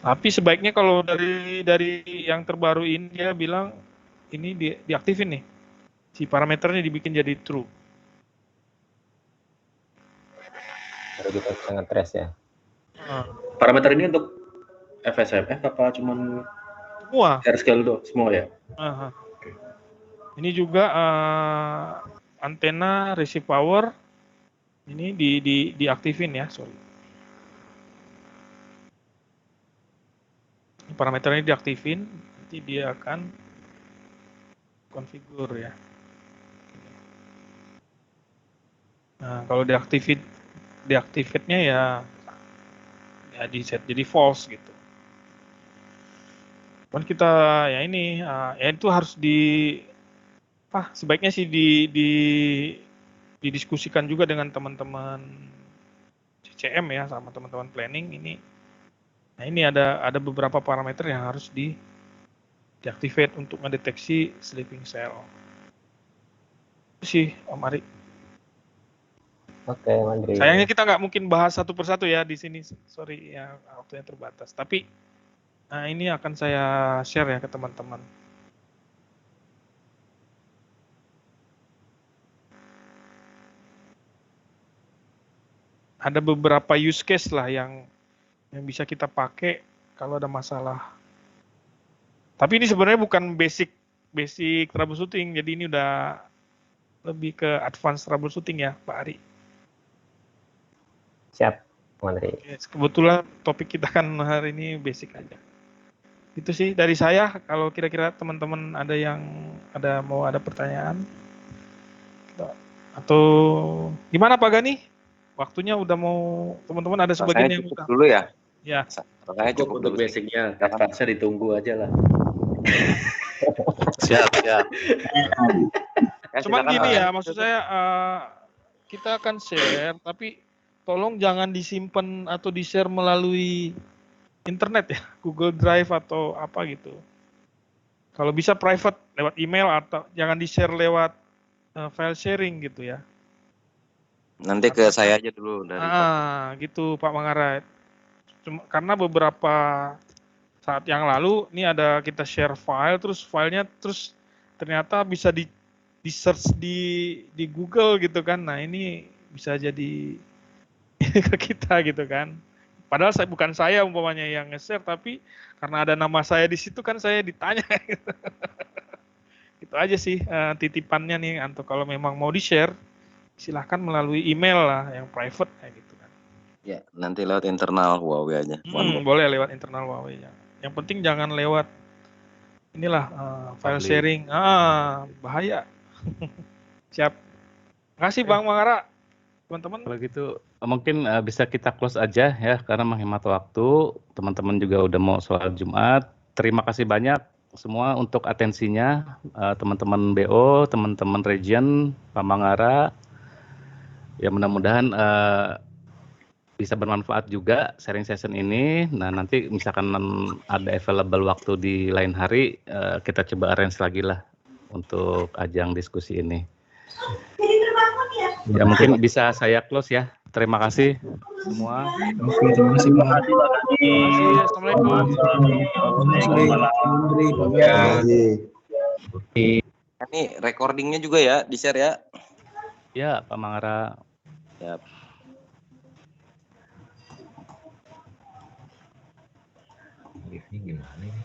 Tapi sebaiknya kalau dari yang terbaru ini dia bilang ini diaktifin nih. Si parameternya dibikin jadi true. Baru kita bisa nge-trace ya. Parameter ini untuk FSMF apa cuman Semua. AirScale semua ya? Okay. Ini juga antena receive power ini diaktifin ya, sorry. Parameternya diaktifin, nanti dia akan configure ya. Nah, kalau deactivate-nya ya di set jadi false gitu. Kan kita ya ini ya itu harus sebaiknya sih didiskusikan juga dengan teman-teman CCM ya sama teman-teman planning ini. Nah, ini ada beberapa parameter yang harus diactivate untuk mendeteksi sleeping cell. Itu sih Om Ari. Oke, Om Andri. Sayangnya kita nggak mungkin bahas satu persatu ya di sini, sorry ya waktunya terbatas. Tapi ini akan saya share ya ke teman-teman. Ada beberapa use case lah yang bisa kita pakai kalau ada masalah. Tapi ini sebenarnya bukan basic troubleshooting, jadi ini udah lebih ke advance troubleshooting ya, Pak Ari. Siap, Om Andri. Kebetulan topik kita kan hari ini basic aja. Itu sih dari saya. Kalau kira-kira teman-teman mau ada pertanyaan atau gimana Pak Gani? Waktunya udah mau, teman-teman ada sebagian yang cukup dulu ya. Ya. Rasanya cukup untuk basicnya, advance-nya ditunggu aja lah. Siap. Cuman gini ya, maksud saya kita akan share, tapi tolong jangan disimpan atau di-share melalui internet ya, Google Drive atau apa gitu. Kalau bisa private lewat email atau jangan di-share lewat file sharing gitu ya. Nanti ke saya aja dulu dari gitu Pak Mangara. Karena beberapa saat yang lalu ini ada kita share file, terus filenya ternyata bisa di search di Google gitu kan. Nah, ini bisa jadi ke kita gitu kan. Padahal bukan saya umpamanya yang nge-share, tapi karena ada nama saya di situ kan saya ditanya gitu. Itu aja sih titipannya nih, atau kalau memang mau di-share silahkan melalui email lah yang private kayak gitu kan. Ya, nanti lewat internal Huawei aja. Boleh lewat internal Huawei ya. Yang penting jangan lewat inilah file sharing. Bahaya. Siap. Makasih Bang Mangara. Teman-teman. Kalau gitu mungkin bisa kita close aja ya karena menghemat waktu. Teman-teman juga udah mau sholat Jumat. Terima kasih banyak semua untuk atensinya, teman-teman BO, teman-teman region, Pak Mangara. Ya mudah-mudahan bisa bermanfaat juga sharing session ini. Nah nanti misalkan ada available waktu di lain hari, kita coba arrange lagi lah untuk ajang diskusi ini. Ya mungkin bisa saya close ya. Terima kasih semua. Oke, terima kasih Pak. Assalamualaikum. Ini recordingnya juga ya, di-share ya. Ya, Pak Mangara. Ya. Ini gimana ini?